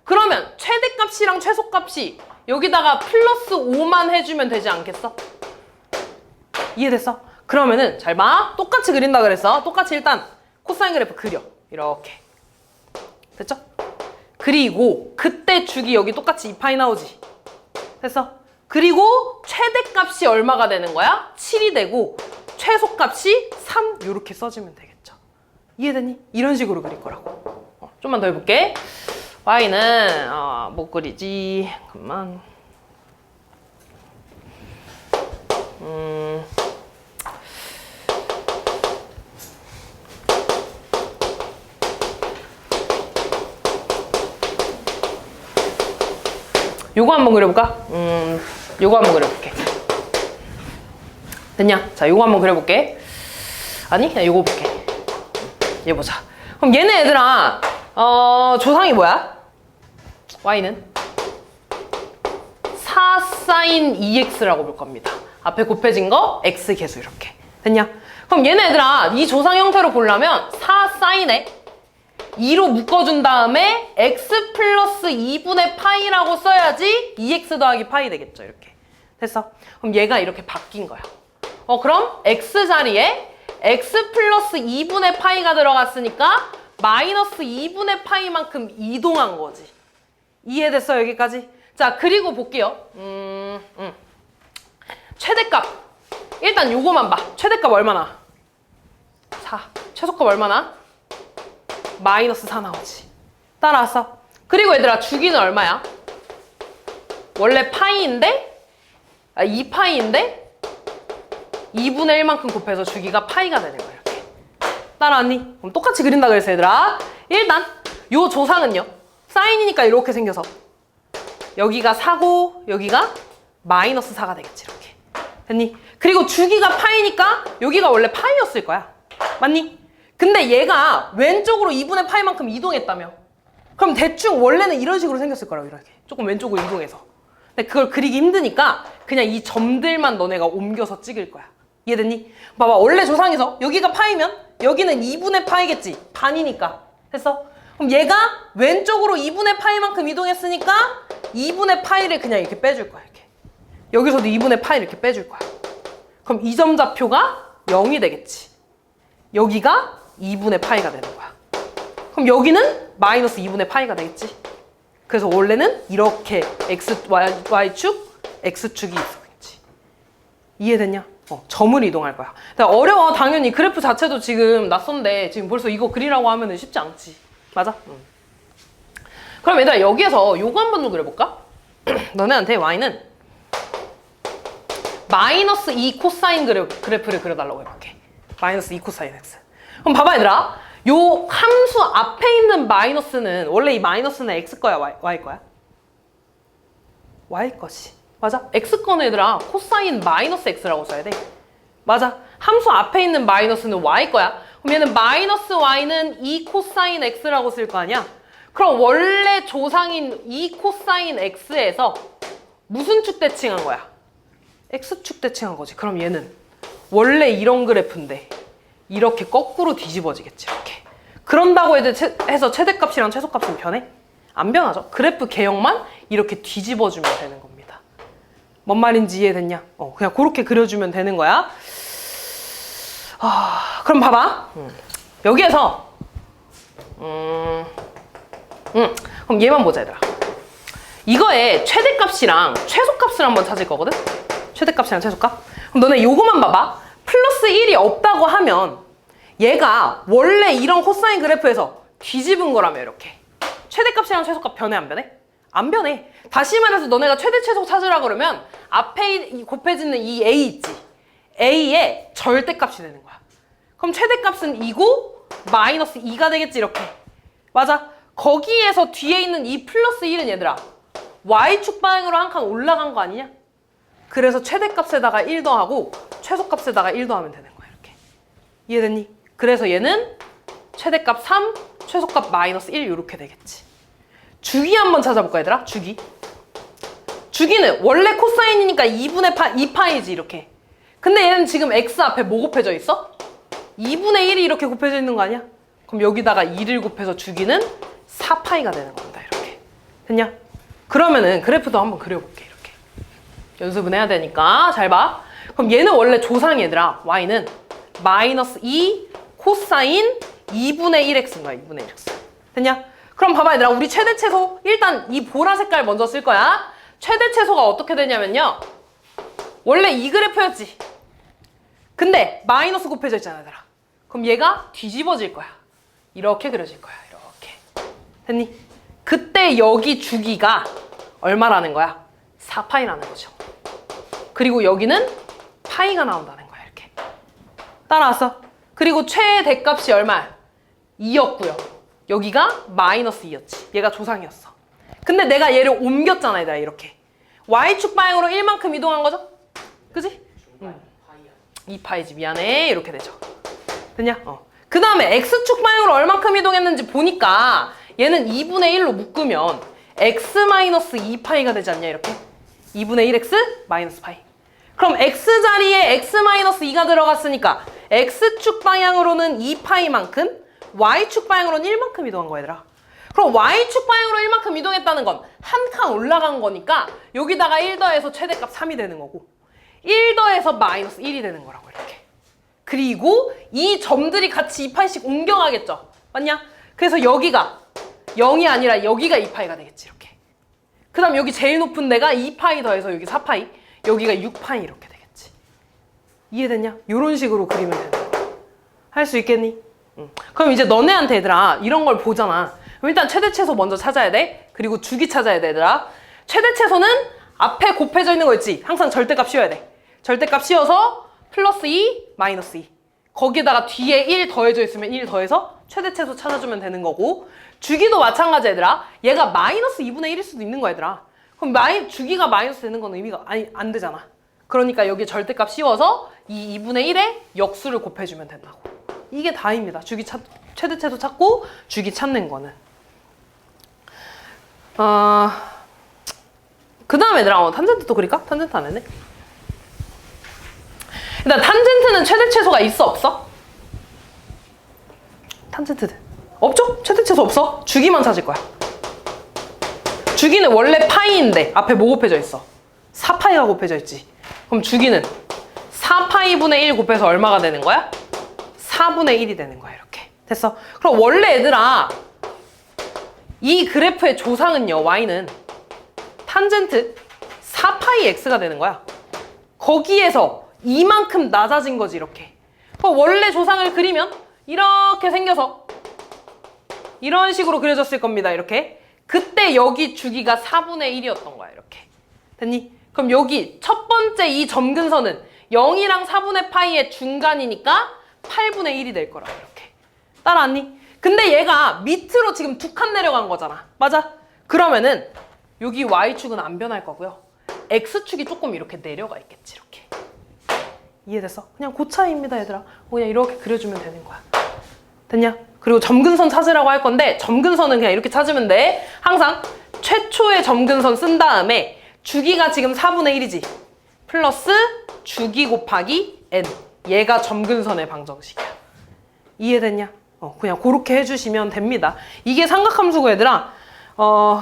Speaker 1: 그러면 최대값이랑 최소값이 여기다가 플러스 5만 해주면 되지 않겠어? 이해됐어? 그러면은 잘 봐. 똑같이 그린다 그랬어. 똑같이 일단 코사인 그래프 그려. 이렇게 됐죠? 그리고 그때 주기 여기 똑같이 2파이 나오지. 됐어? 그리고 최대값이 얼마가 되는 거야? 7이 되고 최소값이 3 이렇게 써주면 되겠죠. 이해되니? 이런 식으로 그릴 거라고. 좀만 더 해볼게. y는 못 그리지. 잠깐만. 요거 한번 그려볼까? 요거 한번 그려볼게. 됐냐? 자, 요거 한번 그려볼게. 아니, 그냥 요거 볼게. 얘 보자. 그럼 얘네 얘들아, 조상이 뭐야? y는 4 사인 2x라고 볼 겁니다. 앞에 곱해진 거 x 계수 이렇게. 됐냐? 그럼 얘네 얘들아, 이 조상 형태로 보려면 4 사인에 2로 묶어준 다음에 x 플러스 2분의 파이라고 써야지 2x 더하기 파이 되겠죠. 이렇게. 됐어? 그럼 얘가 이렇게 바뀐 거야. 그럼 x 자리에 x 플러스 2분의 파이가 들어갔으니까 마이너스 2분의 파이만큼 이동한 거지. 이해됐어? 여기까지? 자, 그리고 볼게요. 최대값. 일단 요거만 봐. 최대값 얼마나? 4. 최소값 얼마나? 마이너스 4 나오지. 따라왔어. 그리고 얘들아 주기는 얼마야? 원래 파이인데 2파이인데 2분의 1만큼 곱해서 주기가 파이가 되는 거야. 이렇게. 따라왔니? 그럼 똑같이 그린다 그랬어 얘들아. 일단 요 조상은요. 사인이니까 이렇게 생겨서 여기가 4고 여기가 마이너스 4가 되겠지. 이렇게. 됐니? 그리고 주기가 파이니까 여기가 원래 파이였을 거야. 맞니? 근데 얘가 왼쪽으로 2분의 파이만큼 이동했다며. 그럼 대충 원래는 이런 식으로 생겼을 거라고. 이렇게 조금 왼쪽으로 이동해서. 근데 그걸 그리기 힘드니까 그냥 이 점들만 너네가 옮겨서 찍을 거야. 이해됐니? 봐봐. 원래 조상에서 여기가 파이면 여기는 2분의 파이겠지. 반이니까. 됐어? 그럼 얘가 왼쪽으로 2분의 파이만큼 이동했으니까 2분의 파이를 그냥 이렇게 빼줄 거야. 이렇게. 여기서도 2분의 파이를 이렇게 빼줄 거야. 그럼 이 점 좌표가 0이 되겠지. 여기가 2분의 파이가 되는 거야. 그럼 여기는 마이너스 2분의 파이가 되겠지. 그래서 원래는 이렇게 Y축, X축이 있었겠지. 이해됐냐? 점을 이동할 거야. 어려워. 당연히 그래프 자체도 지금 낯선데 지금 벌써 이거 그리라고 하면 쉽지 않지. 맞아? 그럼 얘들아 여기에서 요거 한번 더 그려볼까? 너네한테 Y는 마이너스 2 코사인 그래프를 그려달라고 해볼게. 마이너스 2 코사인 X. 그럼 봐봐 얘들아. 요 함수 앞에 있는 마이너스는 원래 이 마이너스는 X 거야 Y 거야? Y 거지. 맞아? X 거는 얘들아 코사인 마이너스 X라고 써야 돼. 맞아. 함수 앞에 있는 마이너스는 Y 거야. 그럼 얘는 마이너스 Y는 2 코사인 X라고 쓸 거 아니야? 그럼 원래 조상인 2 코사인 X에서 무슨 축 대칭한 거야? X축 대칭한 거지. 그럼 얘는 원래 이런 그래프인데 이렇게 거꾸로 뒤집어지겠지. 이렇게. 그런다고 해서 최대값이랑 최소값은 변해? 안 변하죠. 그래프 개형만 이렇게 뒤집어주면 되는 겁니다. 뭔 말인지 이해됐냐? 그냥 그렇게 그려주면 되는 거야. 그럼 봐봐. 여기에서 그럼 얘만 보자 얘들아. 이거의 최대값이랑 최소값을 한번 찾을 거거든? 최대값이랑 최소값. 그럼 너네 요거만 봐봐. 플러스 1이 없다고 하면 얘가 원래 이런 코사인 그래프에서 뒤집은 거라며 이렇게. 최대값이랑 최소값 변해 안 변해? 안 변해. 다시 말해서 너네가 최대 최소 찾으라 그러면 앞에 곱해지는 이 A 있지? A의 절대값이 되는 거야. 그럼 최대값은 2고 마이너스 2가 되겠지 이렇게. 맞아. 거기에서 뒤에 있는 이 플러스 1은 얘들아 Y축 방향으로 한 칸 올라간 거 아니냐? 그래서 최대값에다가 1 더하고 최소값에다가 1 더하면 되는 거야 이렇게. 이해됐니? 그래서 얘는 최대값 3, 최소값 마이너스 1 이렇게 되겠지. 주기 한번 찾아볼까 얘들아? 주기. 주기는 원래 코사인이니까 2분의 2파이지 이렇게. 근데 얘는 지금 x 앞에 뭐 곱해져 있어? 2분의 1이 이렇게 곱해져 있는 거 아니야? 그럼 여기다가 2를 곱해서 주기는 4파이가 되는 겁니다 이렇게. 됐냐? 그러면은 그래프도 한번 그려볼게 이렇게. 연습은 해야 되니까 잘 봐. 그럼 얘는 원래 조상이 얘들아 y는 마이너스 2 코사인 2분의 1x인 거야 2분의 1x. 됐냐? 그럼 봐봐 얘들아 우리 최대 최소 일단 이 보라 색깔 먼저 쓸 거야. 최대 최소가 어떻게 되냐면요 원래 이 그래프였지. 근데 마이너스 곱해져 있잖아 얘들아. 그럼 얘가 뒤집어질 거야. 이렇게 그려질 거야 이렇게. 됐니? 그때 여기 주기가 얼마라는 거야? 4파이라는 거죠. 그리고 여기는 파이가 나온다는 거야 이렇게. 따라왔어? 그리고 최대값이 얼마야? 2였고요. 여기가 마이너스 2였지. 얘가 조상이었어. 근데 내가 얘를 옮겼잖아 얘들아 이렇게. Y축 방향으로 1만큼 이동한 거죠? 그지? 2파이지 미안해 이렇게 되죠. 됐냐? 그 다음에 X축 방향으로 얼만큼 이동했는지 보니까 얘는 2분의 1로 묶으면 X-2파이가 되지 않냐 이렇게. 2분의 1X 마이너스 파이. 그럼 X 자리에 X-2가 들어갔으니까 X축 방향으로는 2파이만큼 Y축 방향으로는 1만큼 이동한 거야 얘들아. 그럼 Y축 방향으로 1만큼 이동했다는 건 한 칸 올라간 거니까 여기다가 1 더해서 최대값 3이 되는 거고 1 더해서 마이너스 1이 되는 거라고 이렇게. 그리고 이 점들이 같이 2파이씩 옮겨가겠죠. 맞냐? 그래서 여기가 0이 아니라 여기가 2파이가 되겠지 이렇게. 그 다음 여기 제일 높은 데가 2파이 더해서 여기 4파이 여기가 6파이 이렇게 되겠지. 이해됐냐? 이런 식으로 그리면 되는 거야. 할 수 있겠니? 그럼 이제 너네한테 얘들아 이런 걸 보잖아. 그럼 일단 최대 최소 먼저 찾아야 돼. 그리고 주기 찾아야 돼 얘들아. 최대 최소는 앞에 곱해져 있는 거 있지? 항상 절대값 씌워야 돼. 절대값 씌워서 플러스 2, 마이너스 2. 거기에다가 뒤에 1 더해져 있으면 1 더해서 최대 최소 찾아주면 되는 거고 주기도 마찬가지 얘들아. 얘가 마이너스 2분의 1일 수도 있는 거야 얘들아. 그럼 주기가 마이너스 되는 건 의미가 안 되잖아. 그러니까 여기 절대값 씌워서 이 2분의 1에 역수를 곱해주면 된다고. 이게 다입니다. 최대 최소 찾고 주기 찾는 거는. 그 다음에 얘들아 탄젠트 또 그릴까? 탄젠트 안 했네. 일단 탄젠트는 최대 최소가 있어 없어? 탄젠트는 없죠? 최대 최소 없어. 주기만 찾을 거야. 주기는 원래 파이인데 앞에 뭐 곱해져 있어? 4파이가 곱해져 있지. 그럼 주기는 4파이분의 1 곱해서 얼마가 되는 거야? 4분의 1이 되는 거야 이렇게. 됐어? 그럼 원래 얘들아 이 그래프의 조상은요 y는 탄젠트 4파이 x가 되는 거야. 거기에서 이만큼 낮아진 거지 이렇게. 그럼 원래 조상을 그리면 이렇게 생겨서 이런 식으로 그려졌을 겁니다 이렇게. 그때 여기 주기가 4분의 1이었던 거야 이렇게. 됐니? 그럼 여기 첫 번째 이 점근선은 0이랑 4분의 파이의 중간이니까 8분의 1이 될 거라 이렇게. 따라왔니? 근데 얘가 밑으로 지금 2칸 내려간 거잖아. 맞아? 그러면은 여기 Y축은 안 변할 거고요. X축이 조금 이렇게 내려가 있겠지 이렇게. 이해됐어? 그냥 그 차이입니다 얘들아. 그냥 이렇게 그려주면 되는 거야. 됐냐? 그리고 점근선 찾으라고 할 건데 점근선은 그냥 이렇게 찾으면 돼. 항상 최초의 점근선 쓴 다음에 주기가 지금 4분의 1이지. 플러스 주기 곱하기 n. 얘가 점근선의 방정식이야. 이해됐냐? 그냥 그렇게 해주시면 됩니다. 이게 삼각함수고 얘들아.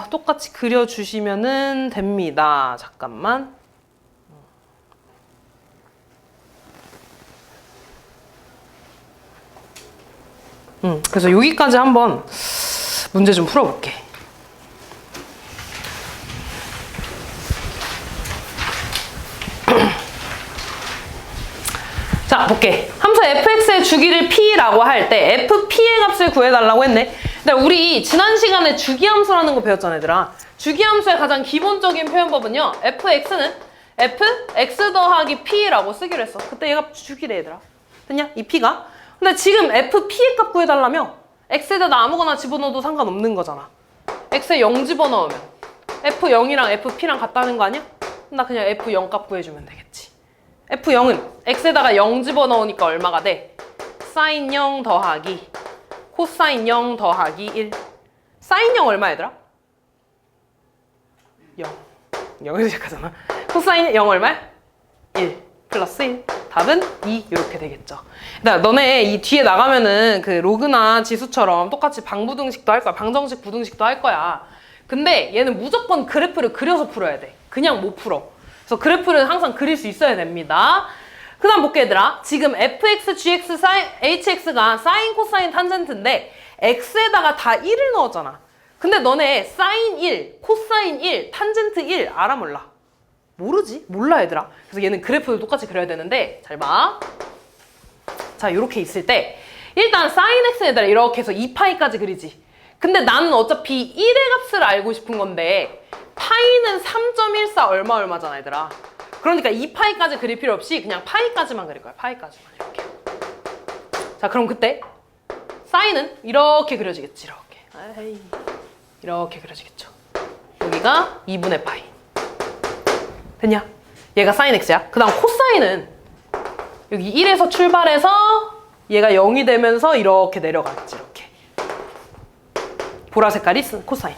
Speaker 1: 똑같이 그려주시면은 됩니다. 잠깐만. 그래서 여기까지 한번 문제 좀 풀어볼게. 자, 볼게. 함수 fx의 주기를 p라고 할 때 fp의 값을 구해달라고 했네. 근데 우리 지난 시간에 주기함수라는 거 배웠잖아, 얘들아. 주기함수의 가장 기본적인 표현법은요, fx는 fx 더하기 p라고 쓰기로 했어. 그때 얘가 주기래, 얘들아. 됐냐? 이 p가. 근데 지금 fp의 값 구해달라며 x에다 아무거나 집어넣어도 상관없는 거잖아. x에 0 집어넣으면 f0이랑 fp랑 같다는 거 아니야? 나 그냥 f0 값 구해주면 되겠지. f0은 x에다가 0 집어넣으니까 얼마가 돼? 사인 0 더하기 코사인 0 더하기 1. 사인 0 얼마, 얘들아? 0. 0에서 시작하잖아. 코사인 0 얼마야? 1 플러스 1. 답은 2 이렇게 되겠죠. 그러니까 너네 이 뒤에 나가면은 그 로그나 지수처럼 똑같이 방부등식도 할 거야. 방정식, 부등식도 할 거야. 근데 얘는 무조건 그래프를 그려서 풀어야 돼. 그냥 못 풀어. 그래서 그래프를 항상 그릴 수 있어야 됩니다. 그 다음 볼게, 얘들아. 지금 fx, gx, hx가 사인, 코사인, 탄젠트인데 x에다가 다 1을 넣었잖아. 근데 너네 사인 1, 코사인 1, 탄젠트 1 알아, 몰라? 모르지? 몰라, 얘들아. 그래서 얘는 그래프를 똑같이 그려야 되는데 잘 봐. 자, 이렇게 있을 때 일단 사인 x는 얘들아 이렇게 해서 2파이까지 그리지. 근데 나는 어차피 1의 값을 알고 싶은 건데 파이는 3.14 얼마잖아, 얘들아. 그러니까 2파이까지 그릴 필요 없이 그냥 파이까지만 그릴 거야. 파이까지만 이렇게. 자, 그럼 그때 사인은 이렇게 그려지겠지. 이렇게 그려지겠죠. 여기가 2분의 파이. 됐냐? 얘가 사인 x야. 그 다음 코사인은 여기 1에서 출발해서 얘가 0이 되면서 이렇게 내려가겠지. 이렇게. 보라 색깔이 코사인.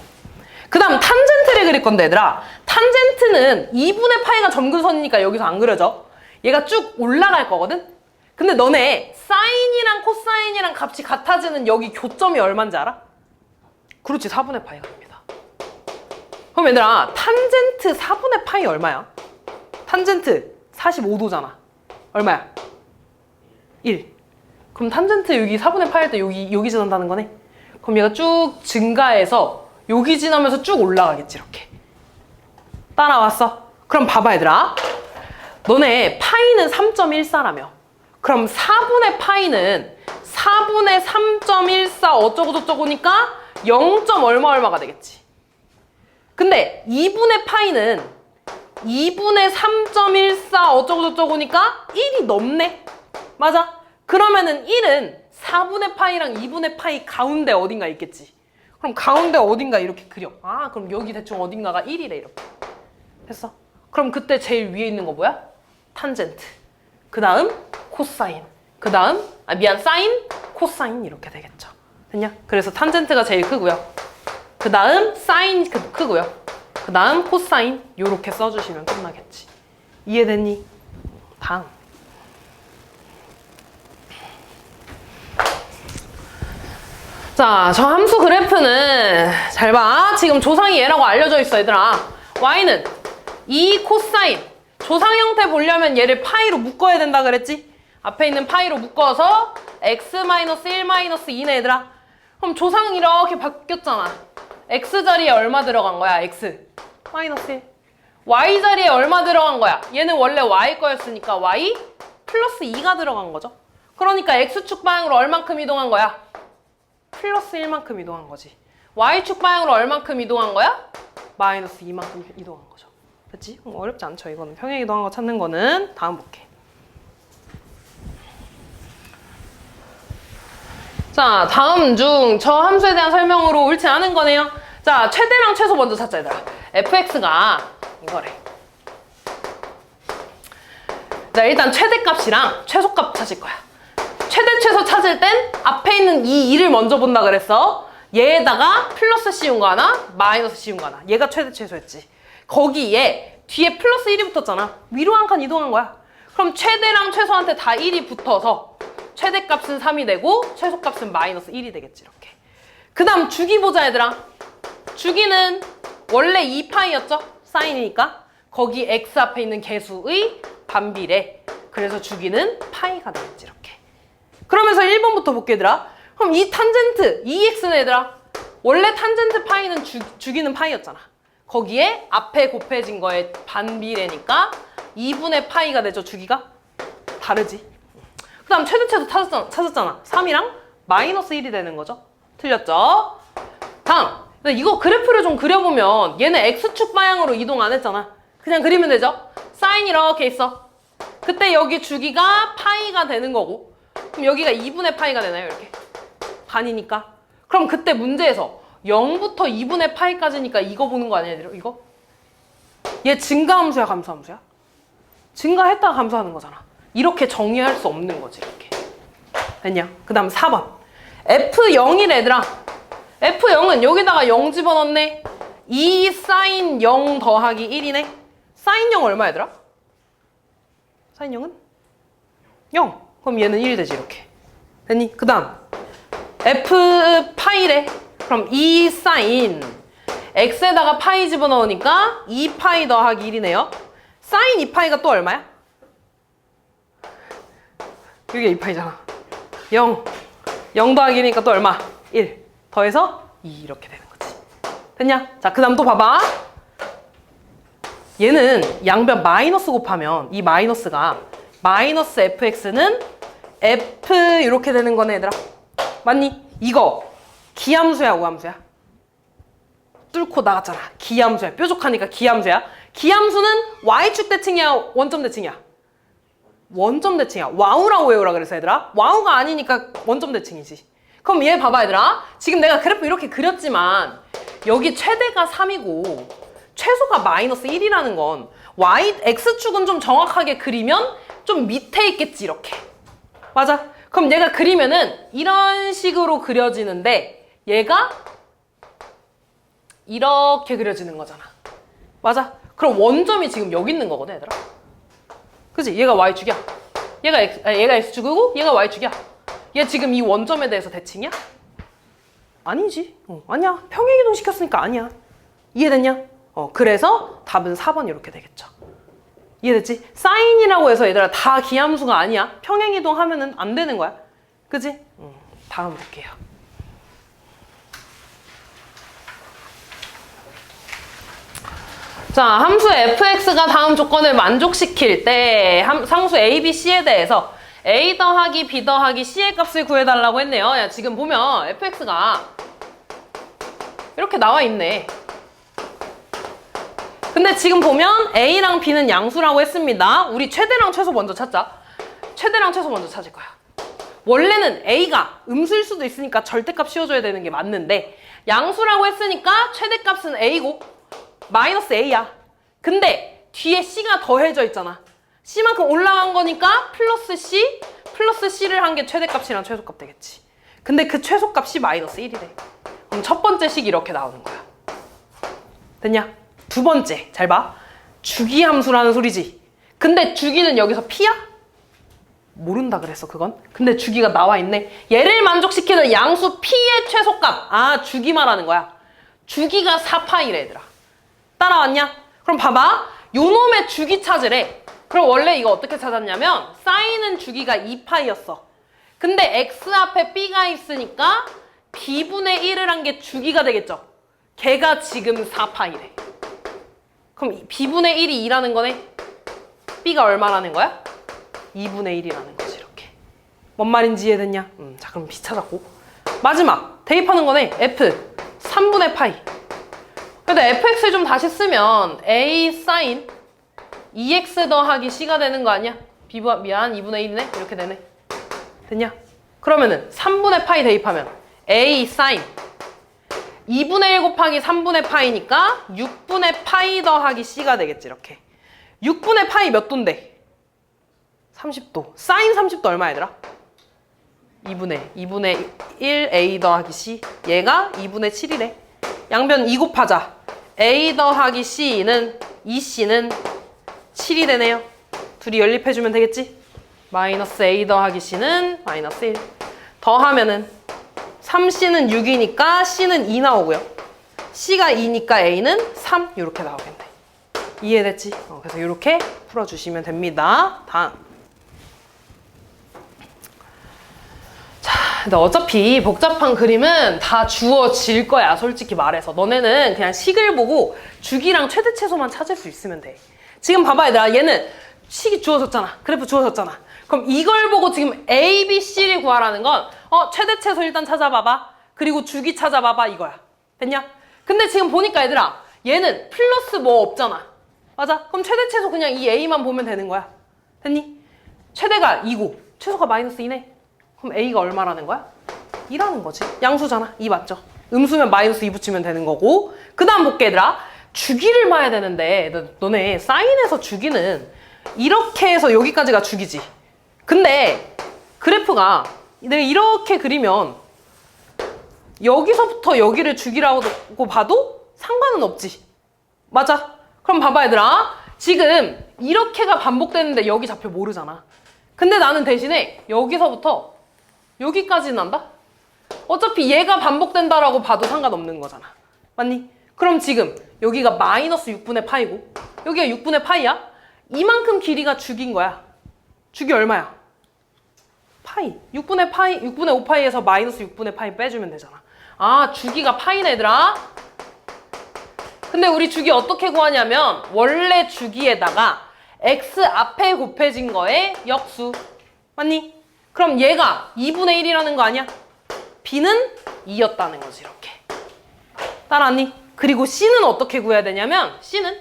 Speaker 1: 그 다음 탄젠트를 그릴 건데, 얘들아. 탄젠트는 2분의 파이가 점근선이니까 여기서 안 그려져. 얘가 쭉 올라갈 거거든? 근데 너네 사인이랑 코사인이랑 값이 같아지는 여기 교점이 얼마인지 알아? 그렇지, 4분의 파이가 됩니다. 그럼 얘들아, 탄젠트 4분의 파이 얼마야? 탄젠트 45도잖아. 얼마야? 1. 그럼 탄젠트 여기 4분의 파이 할 때 여기 지난다는 거네? 그럼 얘가 쭉 증가해서 여기 지나면서 쭉 올라가겠지, 이렇게. 따라왔어? 그럼 봐봐, 얘들아. 너네 파이는 3.14라며. 그럼 4분의 파이는 4분의 3.14 어쩌고저쩌고니까 0. 얼마가 되겠지. 근데 2분의 파이는 2분의 3.14 어쩌고저쩌고니까 1이 넘네. 맞아? 그러면은 1은 4분의 파이랑 2분의 파이 가운데 어딘가 있겠지. 그럼 가운데 어딘가 이렇게 그려. 아, 그럼 여기 대충 어딘가가 1이래, 이렇게. 됐어? 그럼 그때 제일 위에 있는 거 뭐야? 탄젠트. 그 다음 코사인. 그 다음 사인, 코사인 이렇게 되겠죠. 됐냐? 그래서 탄젠트가 제일 크고요. 그 다음 사인 크고요. 그 다음 코사인 요렇게 써주시면 끝나겠지. 이해됐니? 다음. 자, 저 함수 그래프는 잘 봐. 지금 조상이 얘라고 알려져 있어, 얘들아. y는 2 코사인. 조상 형태 보려면 얘를 파이로 묶어야 된다 그랬지? 앞에 있는 파이로 묶어서 x-1-2네, 얘들아. 그럼 조상 이렇게 바뀌었잖아. x 자리에 얼마 들어간 거야? x 마이너스 1. y 자리에 얼마 들어간 거야? 얘는 원래 y 거였으니까 y 플러스 2가 들어간 거죠. 그러니까 x축 방향으로 얼만큼 이동한 거야? 플러스 1만큼 이동한 거지. y축 방향으로 얼만큼 이동한 거야? 마이너스 2만큼 이동한 거죠. 됐지? 어렵지 않죠? 이거는 평행 이동한 거 찾는 거는. 다음 볼게. 자, 다음 중 저 함수에 대한 설명으로 옳지 않은 거네요. 자, 최대랑 최소 먼저 찾자, 얘들아. fx가 이거래. 자, 일단 최대값이랑 최소값 찾을 거야. 최대 최소 찾을 땐 앞에 있는 이 2를 먼저 본다 그랬어. 얘에다가 플러스 씌운 거 하나, 마이너스 씌운 거 하나. 얘가 최대 최소였지. 거기에 뒤에 플러스 1이 붙었잖아. 위로 한 칸 이동한 거야. 그럼 최대랑 최소한테 다 1이 붙어서 최대값은 3이 되고 최소값은 마이너스 1이 되겠지, 이렇게. 그 다음 주기 보자, 얘들아. 주기는 원래 2파이였죠? 사인이니까. 거기 x 앞에 있는 개수의 반비례. 그래서 주기는 파이가 되겠지, 이렇게. 그러면서 1번부터 볼게, 얘들아. 그럼 이 탄젠트, 2x는 얘들아. 원래 탄젠트 파이는 주기는 파이였잖아. 거기에 앞에 곱해진 거에 반비례니까 2분의 파이가 되죠, 주기가? 다르지? 다음 최대 최소 찾았잖아. 3이랑 마이너스 1이 되는 거죠. 틀렸죠? 다음. 이거 그래프를 좀 그려보면 얘는 X축 방향으로 이동 안 했잖아. 그냥 그리면 되죠? 사인 이렇게 있어. 그때 여기 주기가 파이가 되는 거고, 그럼 여기가 2분의 파이가 되나요? 이렇게. 반이니까. 그럼 그때 문제에서 0부터 2분의 파이까지니까 이거 보는 거 아니야, 얘들아? 이거? 얘 증가함수야, 감소함수야? 증가했다가 감소하는 거잖아. 이렇게 정의할 수 없는 거지, 이렇게. 됐냐? 그 다음 4번. F0이래, 얘들아. F0은 여기다가 0 집어넣네. 2 사인 0 더하기 1이네. 사인 0 얼마, 얘들아? 사인 0은? 0. 그럼 얘는 1 되지, 이렇게. 됐니? 그 다음. F 파이래. 그럼 2 사인. X에다가 파이 집어넣으니까 2 파이 더하기 1이네요. 사인 2파이가 또 얼마야? 여기가 2파이잖아. 0. 0 더하기 1이니까 또 얼마? 1. 더해서 2 이렇게 되는 거지. 됐냐? 자, 그 다음 또 봐봐. 얘는 양변 마이너스 곱하면 이 마이너스가 마이너스 fx는 f 이렇게 되는 거네, 얘들아. 맞니? 이거 기함수야, 우함수야? 뚫고 나갔잖아. 기함수야. 뾰족하니까 기함수야. 기함수는 y축 대칭이야, 원점 대칭이야? 원점 대칭이야. 와우라고 외우라 그래서, 얘들아. 와우가 아니니까 원점 대칭이지. 그럼 얘 봐봐, 얘들아. 지금 내가 그래프 이렇게 그렸지만 여기 최대가 3이고 최소가 마이너스 1이라는 건 x축은 좀 정확하게 그리면 좀 밑에 있겠지, 이렇게. 맞아? 그럼 얘가 그리면은 이런 식으로 그려지는데 얘가 이렇게 그려지는 거잖아. 맞아? 그럼 원점이 지금 여기 있는 거거든, 얘들아. 그치? 얘가 y축이야. 얘가 x축이고 얘가 y축이야. 얘 지금 이 원점에 대해서 대칭이야? 아니지. 아니야. 평행이동 시켰으니까 아니야. 이해됐냐? 그래서 답은 4번 이렇게 되겠죠. 이해됐지? 사인이라고 해서 얘들아 다 기함수가 아니야. 평행이동 하면은 안 되는 거야. 그치? 다음 볼게요. 자, 함수 fx가 다음 조건을 만족시킬 때 상수 a, b, c에 대해서 a 더하기 b 더하기 c의 값을 구해달라고 했네요. 야, 지금 보면 fx가 이렇게 나와 있네. 근데 지금 보면 a랑 b는 양수라고 했습니다. 우리 최대랑 최소 먼저 찾자. 최대랑 최소 먼저 찾을 거야. 원래는 a가 음수일 수도 있으니까 절대값 씌워줘야 되는 게 맞는데 양수라고 했으니까 최대값은 a고 마이너스 a야. 근데 뒤에 c가 더해져 있잖아. c만큼 올라간 거니까 플러스 c를 한 게 최대값이랑 최소값 되겠지. 근데 그 최소값이 마이너스 1이래. 그럼 첫 번째 식 이렇게 나오는 거야. 됐냐? 두 번째, 잘 봐. 주기함수라는 소리지. 근데 주기는 여기서 p야? 모른다 그랬어, 그건. 근데 주기가 나와 있네. 얘를 만족시키는 양수 p의 최소값. 아, 주기 말하는 거야. 주기가 4파이래, 얘들아. 따라왔냐? 그럼 봐봐. 요놈의 주기 찾으래. 그럼 원래 이거 어떻게 찾았냐면 사인은 주기가 2파이였어. 근데 x 앞에 b가 있으니까 b분의 1을 한 게 주기가 되겠죠. 걔가 지금 4파이래. 그럼 b분의 1이 2라는 거네. b가 얼마라는 거야? 2분의 1이라는 거지, 이렇게. 뭔 말인지 이해됐냐? 자, 그럼 b 찾았고. 마지막 대입하는 거네. f 3분의 파이. 근데 fx를 좀 다시 쓰면 a 사인 2x 더하기 c가 되는 거 아니야? 미안, 2분의 1이네? 이렇게 되네. 됐냐? 그러면은 3분의 파이 대입하면 a 사인 2분의 1 곱하기 3분의 파이니까 6분의 파이 더하기 c가 되겠지, 이렇게. 6분의 파이 몇 도인데? 30도. 사인 30도 얼마, 얘들아? 2분의 1 a 더하기 c. 얘가 2분의 7이래. 양변 2 곱하자. a 더하기 c는 2c는 7이 되네요. 둘이 연립해주면 되겠지? 마이너스 a 더하기 c는 마이너스 1. 더하면은 3c는 6이니까 c는 2 나오고요. c가 2니까 a는 3 이렇게 나오겠네. 이해됐지? 그래서 이렇게 풀어주시면 됩니다. 다음. 자, 근데 어차피 복잡한 그림은 다 주어질 거야, 솔직히 말해서. 너네는 그냥 식을 보고 주기랑 최대 최소만 찾을 수 있으면 돼. 지금 봐봐, 얘들아. 얘는 식이 주어졌잖아. 그래프 주어졌잖아. 그럼 이걸 보고 지금 A, B, C를 구하라는 건 최대치에서 일단 찾아봐봐. 그리고 주기 찾아봐봐 이거야. 됐냐? 근데 지금 보니까 얘들아 얘는 플러스 뭐 없잖아. 맞아? 그럼 최대치에서 그냥 이 A만 보면 되는 거야. 됐니? 최대가 2고 최소가 마이너스 2네. 그럼 A가 얼마라는 거야? 2라는 거지. 양수잖아. 2 맞죠? 음수면 마이너스 2 붙이면 되는 거고. 그 다음 볼게 얘들아. 주기를 봐야 되는데 너네 사인에서 주기는 이렇게 해서 여기까지가 주기지. 근데 그래프가 내가 이렇게 그리면 여기서부터 여기를 주기라고 봐도 상관은 없지. 맞아? 그럼 봐봐 얘들아. 지금 이렇게가 반복되는데 여기 좌표 모르잖아. 근데 나는 대신에 여기서부터 여기까지는 안다? 어차피 얘가 반복된다라고 봐도 상관없는 거잖아. 맞니? 그럼 지금 여기가 마이너스 6분의 파이고 여기가 6분의 파이야? 이만큼 길이가 주기인 거야. 주기 얼마야? 파이. 6분의 파이, 6분의 5파이에서 마이너스 6분의 파이 빼주면 되잖아. 아, 주기가 파이네 얘들아. 근데 우리 주기 어떻게 구하냐면 원래 주기에다가 x 앞에 곱해진 거에 역수. 맞니? 그럼 얘가 2분의 1이라는 거 아니야? b는 2였다는 거지 이렇게. 따라왔니? 그리고 c는 어떻게 구해야 되냐면 c는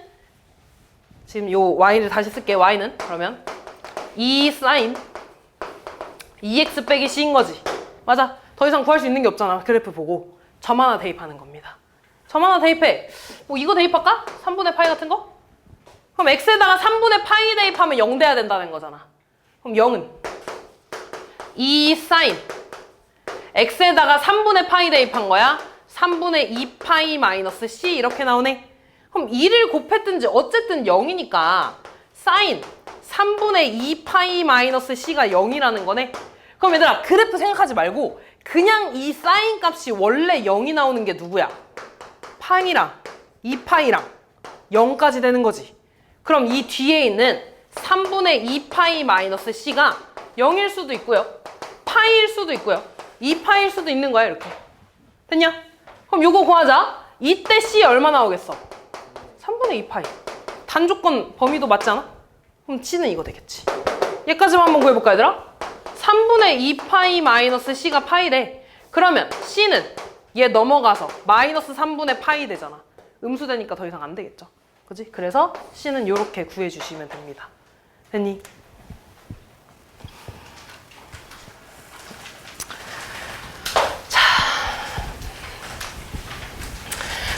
Speaker 1: 지금 요 y를 다시 쓸게. y는 그러면 2 sin 2x 빼기 c인 거지. 맞아. 더 이상 구할 수 있는 게 없잖아. 그래프 보고 점 하나 대입하는 겁니다. 점 하나 대입해. 뭐 이거 대입할까? 3분의 파이 같은 거? 그럼 x에다가 3분의 파이 대입하면 0 돼야 된다는 거잖아. 그럼 0은 2 sin x에다가 3분의 파이 대입한 거야. 3분의 2 파이 마이너스 c 이렇게 나오네. 그럼 2를 곱했든지 어쨌든 0이니까 sin 3분의 2 파이 마이너스 c가 0이라는 거네. 그럼 얘들아 그래프 생각하지 말고 그냥 이 sin 값이 원래 0이 나오는 게 누구야? 파이랑 2파이랑 0까지 되는 거지. 그럼 이 뒤에 있는 3분의 2파이 마이너스 c가 0일 수도 있고요. 파이일 수도 있고요. 2파이일 수도 있는 거야 이렇게. 됐냐? 그럼 요거 구하자. 이때 c 얼마 나오겠어? 3분의 2파이. 단조건 범위도 맞지 않아? 그럼 c는 이거 되겠지. 얘까지만 한번 구해볼까 얘들아? 3분의 2파이 마이너스 c가 파이래. 그러면 c는 얘 넘어가서 마이너스 3분의 파이 되잖아. 음수 되니까 더 이상 안 되겠죠. 그지? 그래서 c는 이렇게 구해주시면 됩니다. 됐니?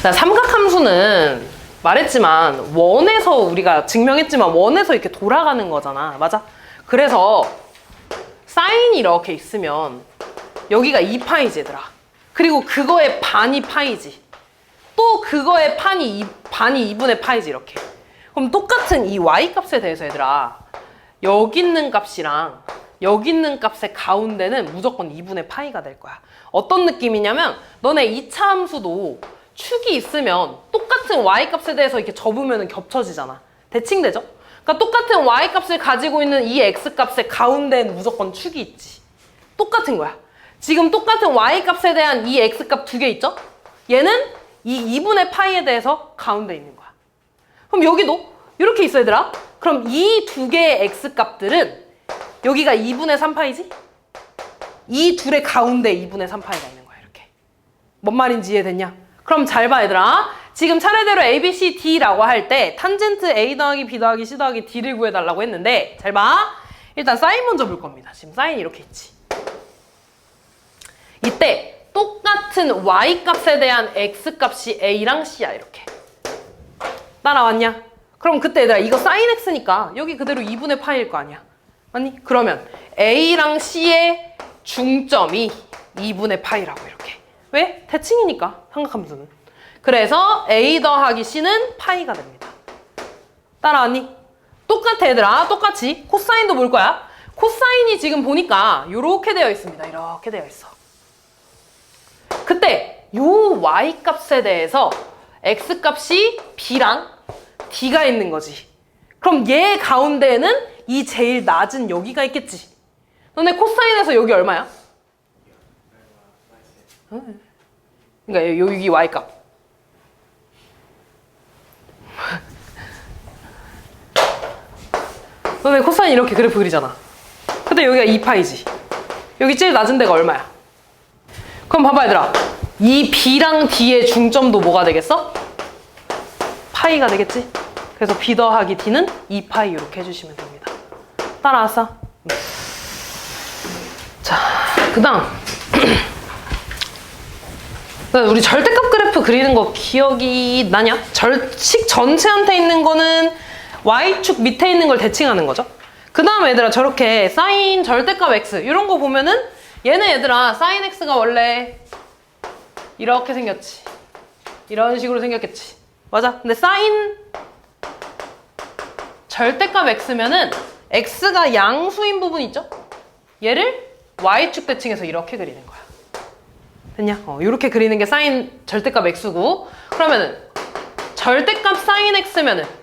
Speaker 1: 자, 삼각함수는 말했지만 원에서 우리가 증명했지만 원에서 이렇게 돌아가는 거잖아. 맞아? 그래서 사인이 이렇게 있으면 여기가 2파이지 얘들아. 그리고 그거의 반이 파이지. 또 그거의 반이 2분의 파이지 이렇게. 그럼 똑같은 이 y값에 대해서 얘들아 여기 있는 값이랑 여기 있는 값의 가운데는 무조건 2분의 파이가 될 거야. 어떤 느낌이냐면 너네 2차 함수도 축이 있으면 똑같은 y값에 대해서 이렇게 접으면 겹쳐지잖아. 대칭되죠? 그러니까 똑같은 y값을 가지고 있는 이 x값의 가운데는 무조건 축이 있지. 똑같은 거야. 지금 똑같은 y값에 대한 이 x값 두 개 있죠? 얘는 이 2분의 파이에 대해서 가운데 있는 거야. 그럼 여기도 이렇게 있어 얘들아. 그럼 이 두 개의 x값들은 여기가 2분의 3파이지? 이 둘의 가운데 2분의 3파이가 있는 거야 이렇게. 뭔 말인지 이해됐냐? 그럼 잘 봐 얘들아. 지금 차례대로 A, B, C, D라고 할 때 탄젠트 A 더하기 B 더하기 C 더하기 D를 구해달라고 했는데 잘 봐. 일단 사인 먼저 볼 겁니다. 지금 사인이 이렇게 있지. 이때 똑같은 Y값에 대한 X값이 A랑 C야 이렇게. 따라왔냐? 그럼 그때 얘들아 이거 사인 X니까 여기 그대로 2분의 파이일 거 아니야. 맞니? 그러면 A랑 C의 중점이 2분의 파이라고 이렇게. 왜? 대칭이니까 삼각함수는. 그래서 A 더하기 C는 파이가 됩니다. 따라왔니? 똑같아 얘들아. 똑같이 코사인도 볼 거야. 코사인이 지금 보니까 이렇게 되어 있습니다. 이렇게 되어 있어. 그때 요 Y값에 대해서 X값이 B랑 D가 있는 거지. 그럼 얘 가운데에는 이 제일 낮은 여기가 있겠지. 너네 코사인에서 여기 얼마야? 그러니까 여기 Y값. 너네 코사인 이렇게 그래프 그리잖아. 근데 여기가 2파이지. 여기 제일 낮은 데가 얼마야? 그럼 봐봐 얘들아. 이 B랑 D의 중점도 뭐가 되겠어? 파이가 되겠지? 그래서 B 더하기 D는 2파이 이렇게 해주시면 됩니다. 따라왔어? 자, 그 다음 우리 절대값 그래프 그리는 거 기억이 나냐? 식 전체한테 있는 거는 Y축 밑에 있는 걸 대칭하는 거죠. 그 다음 얘들아 저렇게 사인 절대값 X 이런 거 보면은 얘는 얘들아 사인 X가 원래 이렇게 생겼지. 이런 식으로 생겼겠지. 맞아. 근데 사인 절대값 X면은 X가 양수인 부분 있죠? 얘를 Y축 대칭해서 이렇게 그리는 거야. 됐냐? 이렇게 그리는 게 사인 절대값 X고 그러면은 절대값 사인 X면은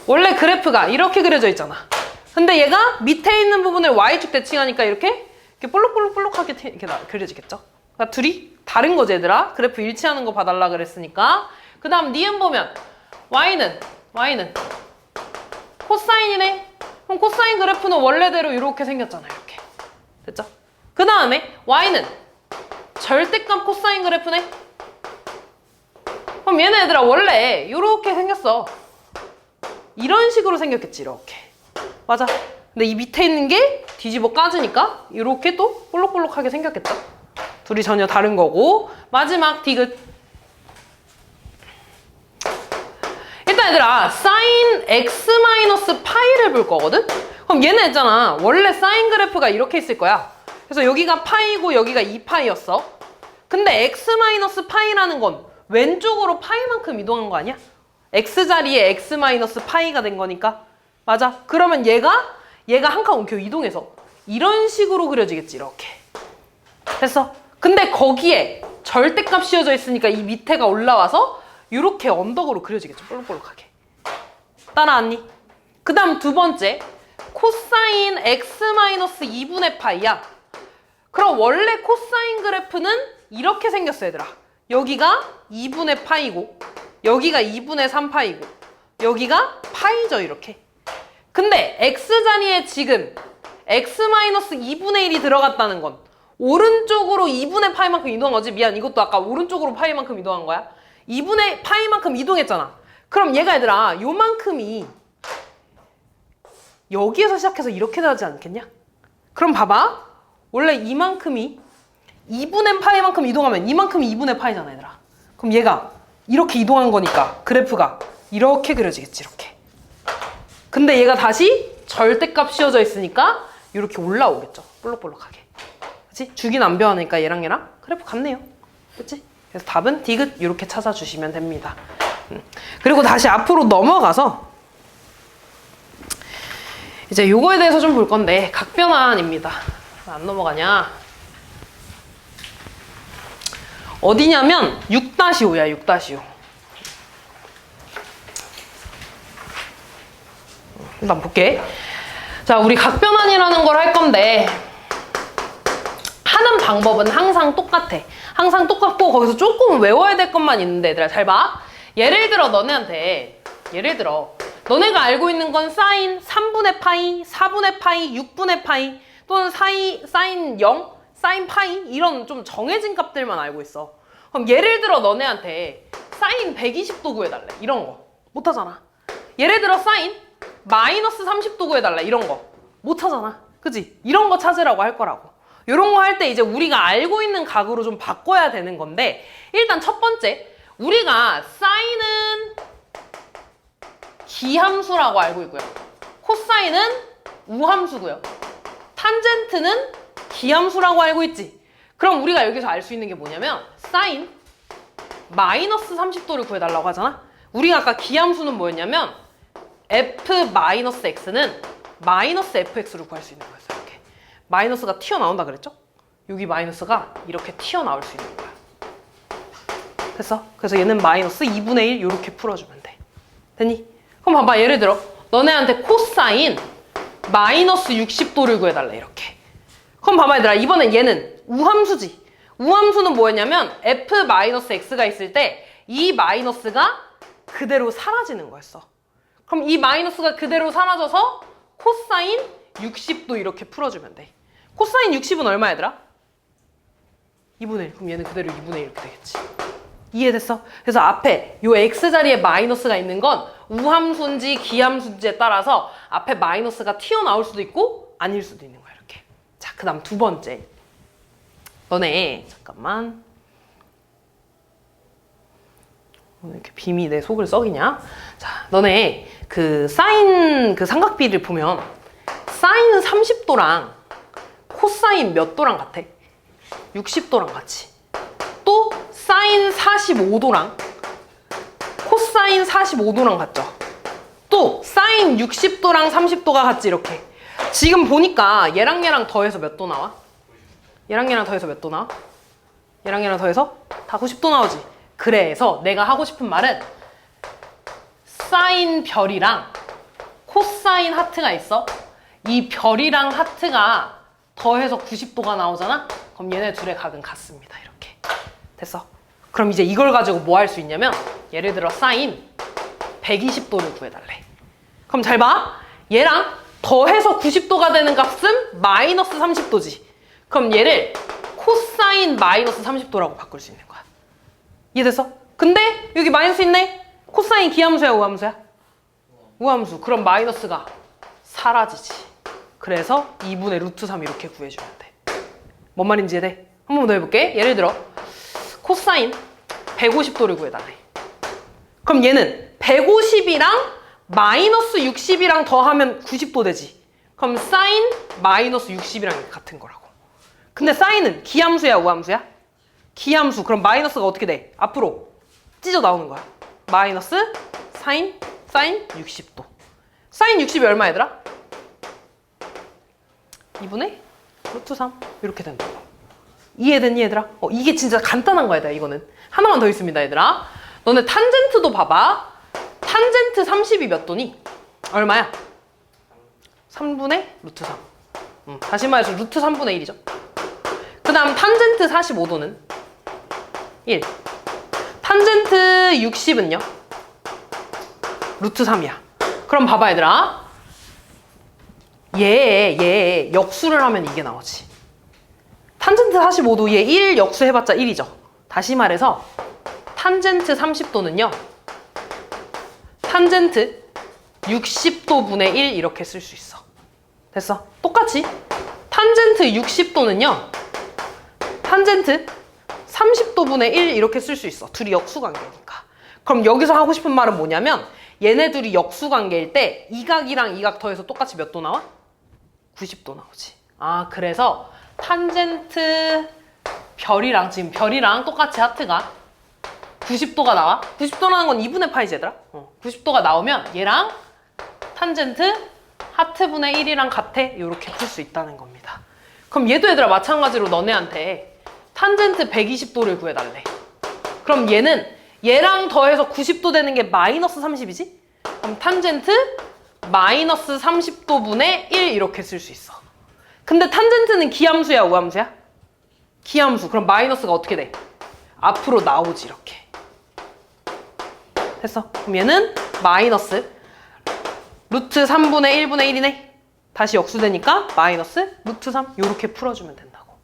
Speaker 1: 원래 그래프가 이렇게 그려져 있잖아. 근데 얘가 밑에 있는 부분을 Y축 대칭하니까 이렇게 볼록볼록하게 이렇게 그려지겠죠? 그러니까 둘이 다른 거지 얘들아. 그래프 일치하는 거 봐달라 그랬으니까. 그 다음 니은 보면 Y는 코사인이네. 그럼 코사인 그래프는 원래대로 이렇게 생겼잖아. 이렇게. 됐죠? 그 다음에 Y는 절대값 코사인 그래프네. 그럼 얘네 얘들아 원래 이렇게 생겼어. 이런 식으로 생겼겠지. 이렇게. 맞아. 근데 이 밑에 있는 게 뒤집어 까지니까 이렇게 또 볼록볼록하게 생겼겠죠. 둘이 전혀 다른 거고. 마지막 디귿. 일단 얘들아 사인 x 마이너스 파이를 볼 거거든? 그럼 얘네 있잖아. 원래 사인 그래프가 이렇게 있을 거야. 그래서 여기가 파이고 여기가 2파이였어. 근데 x 마이너스 파이라는 건 왼쪽으로 파이만큼 이동한 거 아니야? x 자리에 x 마이너스 파이가 된 거니까. 맞아. 그러면 얘가 한 칸 옮겨 이동해서 이런 식으로 그려지겠지. 이렇게. 됐어? 근데 거기에 절대값 씌워져 있으니까 이 밑에가 올라와서 이렇게 언덕으로 그려지겠죠. 볼록볼록하게. 따라왔니? 그 다음 두 번째 코사인 x 마이너스 2분의 파이야. 그럼 원래 코사인 그래프는 이렇게 생겼어 얘들아. 여기가 2분의 파이고 여기가 2분의 3파이고 여기가 파이죠. 이렇게. 근데 x 자리에 지금 x 마이너스 2분의 1이 들어갔다는 건 오른쪽으로 2분의 파이만큼 이동한 거지. 미안, 이것도 아까 오른쪽으로 파이만큼 이동한 거야. 2분의 파이만큼 이동했잖아. 그럼 얘가 얘들아 요만큼이 여기에서 시작해서 이렇게 나지 않겠냐? 그럼 봐봐. 원래 이만큼이 2분의 파이만큼 이동하면 이만큼이 2분의 파이잖아 얘들아. 그럼 얘가 이렇게 이동한 거니까 그래프가 이렇게 그려지겠지. 이렇게. 근데 얘가 다시 절대값 씌워져 있으니까 이렇게 올라오겠죠. 볼록볼록하게. 그치? 주긴 안 변하니까 얘랑 그래프 같네요. 그치? 그래서 답은 디귿 이렇게 찾아주시면 됩니다. 그리고 다시 앞으로 넘어가서 이제 요거에 대해서 좀 볼 건데 각변환입니다. 안 넘어가냐? 어디냐면 6-5야. 6-5. 일단 볼게. 자, 우리 각변환이라는 걸 할 건데 하는 방법은 항상 똑같아. 항상 똑같고 거기서 조금 외워야 될 것만 있는데 얘들아 잘 봐. 예를 들어 너네가 알고 있는 건 사인 3분의 파이, 4분의 파이, 6분의 파이 또는 사인 0, 사인 파이 이런 좀 정해진 값들만 알고 있어. 그럼 예를 들어 너네한테 사인 120도 구해달래. 이런 거 못하잖아. 예를 들어 사인 마이너스 30도 구해달래. 이런 거 못하잖아. 그치? 이런 거 찾으라고 할 거라고. 이런 거 할 때 이제 우리가 알고 있는 각으로 좀 바꿔야 되는 건데 일단 첫 번째 우리가 사인은 기함수라고 알고 있고요. 코사인은 우함수고요. 탄젠트는 기함수라고 알고 있지. 그럼 우리가 여기서 알 수 있는 게 뭐냐면 사인 마이너스 30도를 구해달라고 하잖아. 우리가 아까 기함수는 뭐였냐면 f-x는 마이너스 fx를 구할 수 있는 거였어요. 이렇게 마이너스가 튀어나온다 그랬죠? 여기 마이너스가 이렇게 튀어나올 수 있는 거야. 됐어? 그래서 얘는 마이너스 2분의 1 이렇게 풀어주면 돼. 됐니? 그럼 봐봐. 예를 들어 너네한테 코사인 마이너스 60도를 구해달래. 이렇게. 그럼 봐봐 얘들아. 이번엔 얘는 우함수지. 우함수는 뭐였냐면 f-x가 있을 때 이 마이너스가 그대로 사라지는 거였어. 그럼 이 마이너스가 그대로 사라져서 코사인 60도 이렇게 풀어주면 돼. 코사인 60은 얼마 얘들아? 2분의 1. 그럼 얘는 그대로 2분의 1 이렇게 되겠지. 이해됐어? 그래서 앞에 요 x자리에 마이너스가 있는 건 우함수인지 기함수인지에 따라서 앞에 마이너스가 튀어나올 수도 있고 아닐 수도 있는 거야. 이렇게. 자, 그 다음 두 번째. 너네 잠깐만. 오늘 이렇게 빔이 내 속을 썩이냐? 자, 너네 그 사인 그 삼각비를 보면 사인 30도랑 코사인 몇 도랑 같아? 60도랑 같이. 또 사인 45도랑 코사인 45도랑 같죠? 또 사인 60도랑 30도가 같지 이렇게. 지금 보니까 얘랑 더해서 몇 도 나와? 얘랑 더해서 몇 도 나와? 얘랑 더해서 다 90도 나오지. 그래서 내가 하고 싶은 말은 사인 별이랑 코사인 하트가 있어. 이 별이랑 하트가 더해서 90도가 나오잖아? 그럼 얘네 둘의 각은 같습니다. 이렇게. 됐어? 그럼 이제 이걸 가지고 뭐 할 수 있냐면 예를 들어 사인 120도를 구해달래. 그럼 잘 봐. 얘랑 더해서 90도가 되는 값은 마이너스 30도지. 그럼 얘를 코사인 마이너스 30도라고 바꿀 수 있는 거야. 이해됐어? 근데 여기 마이너스 있네? 코사인 기함수야 우함수야? 우함수. 그럼 마이너스가 사라지지. 그래서 2분의 루트 3 이렇게 구해주면 돼. 뭔 말인지 이해돼? 한 번 더 해볼게. 예를 들어 코사인 150도를 구해달래. 그럼 얘는 150이랑 마이너스 60이랑 더하면 90도 되지. 그럼 사인 마이너스 60이랑 같은 거라고. 근데 사인은 기함수야 우함수야? 기함수. 그럼 마이너스가 어떻게 돼? 앞으로 찢어 나오는 거야. 마이너스 사인 60도. 사인 60이 얼마 얘들아? 2분의 루트 3 이렇게 된다고. 이해됐니 얘들아? 이게 진짜 간단한 거야 얘들아. 이거는 하나만 더 있습니다 얘들아. 너네 탄젠트도 봐봐. 탄젠트 30이 몇 도니? 얼마야? 3분의 루트 3. 다시 말해서 루트 3분의 1이죠. 그 다음 탄젠트 45도는 1. 탄젠트 60은요? 루트 3이야. 그럼 봐봐 얘들아. 얘 역수를 하면 이게 나오지. 탄젠트 45도 얘 1 역수 해봤자 1이죠. 다시 말해서 탄젠트 30도는요. 탄젠트 60도 분의 1 이렇게 쓸 수 있어. 됐어? 똑같이 탄젠트 60도는요. 탄젠트 30도 분의 1 이렇게 쓸 수 있어. 둘이 역수관계니까. 그럼 여기서 하고 싶은 말은 뭐냐면 얘네 둘이 역수관계일 때 이 각이랑 이 각 더해서 똑같이 몇 도 나와? 90도 나오지. 아, 그래서 탄젠트 별이랑 지금 별이랑 똑같이 하트가 90도가 나와. 90도라는 건 2분의 파이지 얘들아. 90도가 나오면 얘랑 탄젠트 하트분의 1이랑 같아. 이렇게 풀 수 있다는 겁니다. 그럼 얘도 얘들아 마찬가지로 너네한테 탄젠트 120도를 구해달래. 그럼 얘는 얘랑 더해서 90도 되는 게 마이너스 30이지? 그럼 탄젠트 마이너스 30도 분의 1 이렇게 쓸 수 있어. 근데 탄젠트는 기함수야 우함수야? 기함수. 그럼 마이너스가 어떻게 돼? 앞으로 나오지 이렇게. 됐어? 그럼 얘는 마이너스 루트 3분의 1분의 1이네. 다시 역수되니까 마이너스 루트 3 이렇게 풀어주면 된다고.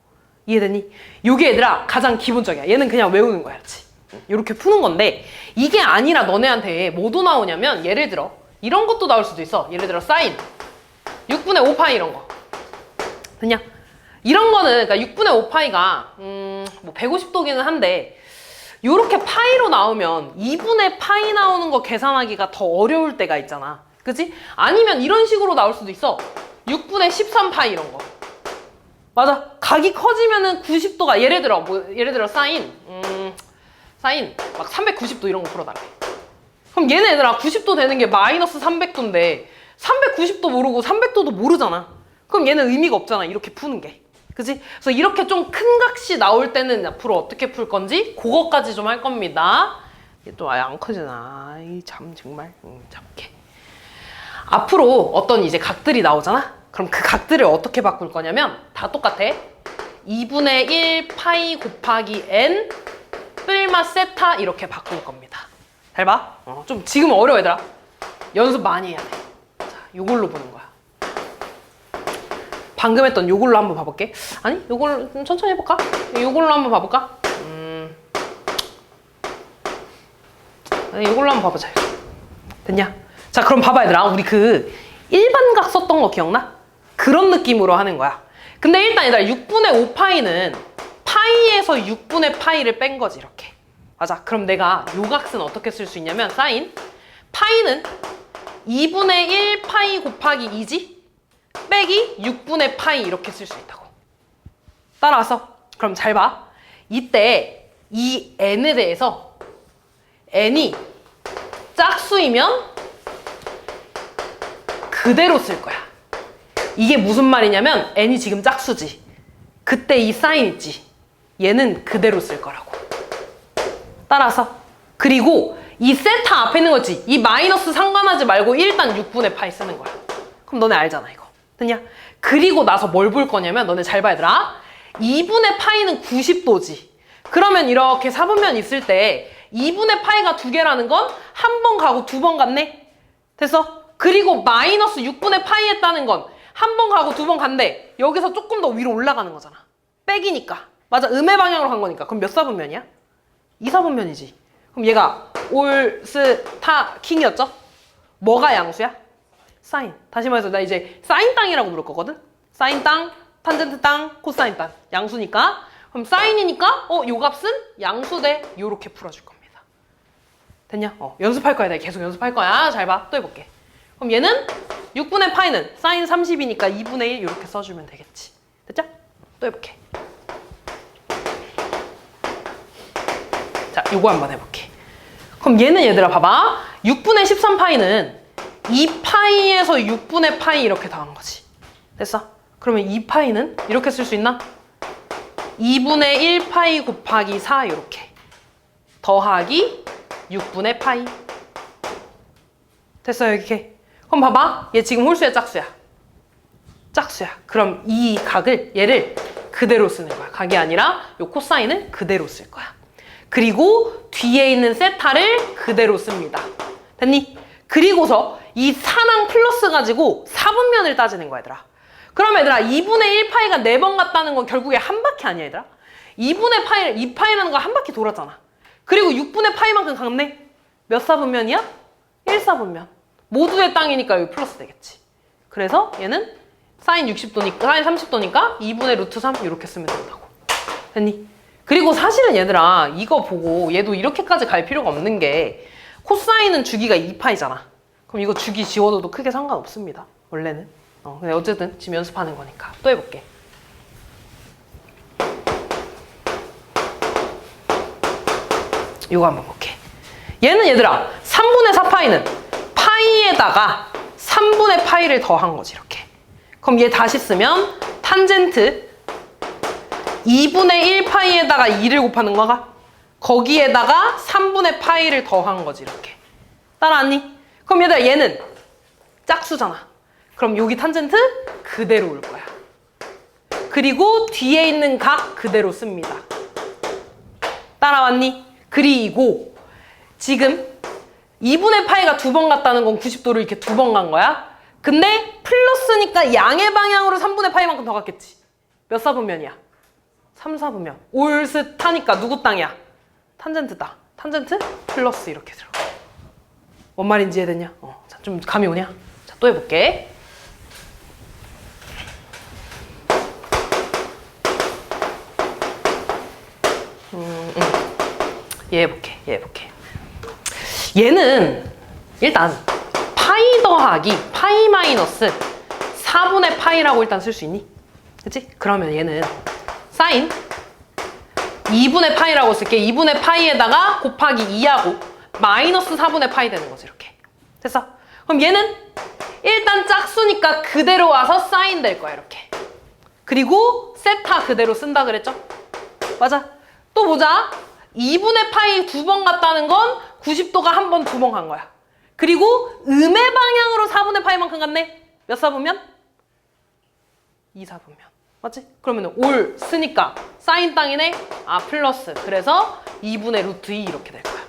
Speaker 1: 이해되니? 요게 얘들아 가장 기본적이야. 얘는 그냥 외우는 거야. 그렇지? 이렇게 푸는 건데 이게 아니라 너네한테 뭐도 나오냐면 예를 들어 이런 것도 나올 수도 있어. 예를 들어 사인 6분의 5파이 이런 거. 됐냐? 이런 거는 그러니까 6분의 5파이가 뭐 150도기는 한데 요렇게 파이로 나오면 2분의 파이 나오는 거 계산하기가 더 어려울 때가 있잖아. 그치? 아니면 이런 식으로 나올 수도 있어. 6분의 13파이 이런 거. 맞아. 각이 커지면은 90도가 예를 들어 사인 막 390도 이런 거 풀어달래. 그럼 얘네 얘들아 90도 되는 게 마이너스 300도인데 390도 모르고 300도도 모르잖아. 그럼 얘는 의미가 없잖아. 이렇게 푸는 게. 그치? 그래서 이렇게 좀 큰 각시 나올 때는 앞으로 어떻게 풀 건지 그거까지 좀 할 겁니다. 얘 또 아예 안 커지나. 이 참 정말 잡게. 앞으로 어떤 이제 각들이 나오잖아? 그럼 그 각들을 어떻게 바꿀 거냐면 다 똑같아. 2분의 1 파이 곱하기 n 뿔마 세타 이렇게 바꿀 겁니다. 잘 봐. 좀 지금 어려워 얘들아. 연습 많이 해야 돼. 자, 요걸로 보는 거야. 방금 했던 요걸로 한번 봐볼게. 아니, 요걸로 좀 천천히 해볼까? 요걸로 한번 봐볼까? 아니, 요걸로 한번 봐보자. 됐냐? 자, 그럼 봐봐, 얘들아. 우리 그 일반각 썼던 거 기억나? 그런 느낌으로 하는 거야. 근데 일단 얘들아, 6분의 5파이는 파이에서 6분의 파이를 뺀 거지, 이렇게. 맞아. 그럼 내가 요 값은 어떻게 쓸 수 있냐면, 사인 파이는 2분의 1 파이 곱하기 2지? 빼기 6분의 파이 이렇게 쓸 수 있다고. 따라와서. 그럼 잘 봐. 이때 이 n에 대해서 n이 짝수이면 그대로 쓸 거야. 이게 무슨 말이냐면 n이 지금 짝수지. 그때 이 사인 있지. 얘는 그대로 쓸 거라고. 따라서. 그리고 이 세타 앞에 있는 거지. 이 마이너스 상관하지 말고 일단 6분의 파이 쓰는 거야. 그럼 너네 알잖아, 이거. 됐냐? 그리고 나서 뭘 볼 거냐면 너네 잘 봐, 얘들아. 2분의 파이는 90도지. 그러면 이렇게 4분면 있을 때 2분의 파이가 2개라는 건 한 번 가고 2번 갔네? 됐어? 그리고 마이너스 6분의 파이 했다는 건 한 번 가고 2번 간대. 여기서 조금 더 위로 올라가는 거잖아. 빼기니까. 맞아, 음의 방향으로 간 거니까. 그럼 몇 4분면이야? 2, 4분면이지. 그럼 얘가 올, 스, 타, 킹이었죠? 뭐가 양수야? 사인. 다시 말해서 나 이제 사인 땅이라고 부를 거거든? 사인 땅, 탄젠트 땅, 코사인 땅. 양수니까. 그럼 사인이니까 요 값은 양수 대 요렇게 풀어줄 겁니다. 됐냐? 연습할 거야. 내가 계속 연습할 거야. 잘 봐. 또 해볼게. 그럼 얘는 6분의 파이는 사인 30이니까 2분의 1 이렇게 써주면 되겠지. 됐죠? 또 해볼게. 자, 요거 한번 해볼게. 그럼 얘는 얘들아 봐봐. 6분의 13파이는 2파이에서 6분의 파이 이렇게 더한 거지. 됐어? 그러면 2파이는 이렇게 쓸 수 있나? 2분의 1파이 곱하기 4 이렇게 더하기 6분의 파이. 됐어, 이렇게. 그럼 봐봐. 얘 지금 홀수야, 짝수야? 짝수야. 그럼 이 각을, 얘를 그대로 쓰는 거야. 각이 아니라 요 코사인을 그대로 쓸 거야. 그리고 뒤에 있는 세타를 그대로 씁니다. 됐니? 그리고서 이 4랑 플러스 가지고 4분면을 따지는 거야, 얘들아. 그럼 얘들아, 2분의 1파이가 4번 갔다는 건 결국에 한 바퀴 아니야, 얘들아? 2분의 파이, 2파이라는 거 한 바퀴 돌았잖아. 그리고 6분의 파이만큼 갔네? 몇 4분면이야? 1, 4분면. 모두의 땅이니까 여기 플러스 되겠지. 그래서 얘는 사인 60도니까, 사인 30도니까 2분의 루트 3 이렇게 쓰면 된다고. 됐니? 그리고 사실은 얘들아, 이거 보고 얘도 이렇게까지 갈 필요가 없는 게 코사인은 주기가 2파이잖아. 그럼 이거 주기 지워둬도 크게 상관없습니다. 원래는. 근데 어쨌든 지금 연습하는 거니까. 또 해볼게. 이거 한번 볼게. 얘는 얘들아, 3분의 4파이는 파이에다가 3분의 파이를 더한 거지, 이렇게. 그럼 얘 다시 쓰면 탄젠트 2분의 1파이에다가 2를 곱하는 거가 거기에다가 3분의 파이를 더한 거지, 이렇게. 따라왔니? 그럼 얘들아, 얘는 짝수잖아. 그럼 여기 탄젠트 그대로 올 거야. 그리고 뒤에 있는 각 그대로 씁니다. 따라왔니? 그리고 지금 2분의 파이가 2번 갔다는 건 90도를 이렇게 2번 간 거야. 근데 플러스니까 양의 방향으로 3분의 파이만큼 더 갔겠지. 몇 4분면이야? 3, 4분면. 올스 타니까 누구 땅이야? 탄젠트다. 탄젠트 플러스 이렇게 들어가. 뭔 말인지 이해됐냐? 자, 좀 감이 오냐? 자, 또 해볼게. 얘 해볼게. 얘는 일단 파이 더하기 파이 마이너스 4분의 파이라고 일단 쓸 수 있니? 그치? 그러면 얘는 사인 2분의 파이라고 쓸게. 2분의 파이에다가 곱하기 2하고 마이너스 4분의 파이 되는 거지, 이렇게. 됐어? 그럼 얘는 일단 짝수니까 그대로 와서 사인 될 거야, 이렇게. 그리고 세타 그대로 쓴다 그랬죠? 맞아. 또 보자. 2분의 파이 2번 갔다는 건 90도가 한 번, 2번 간 거야. 그리고 음의 방향으로 4분의 파이만큼 갔네? 몇 4분면? 2, 4분면. 맞지? 그러면 올 쓰니까 사인 땅이네? 플러스. 그래서 2분의 루트 2 이렇게 될 거야.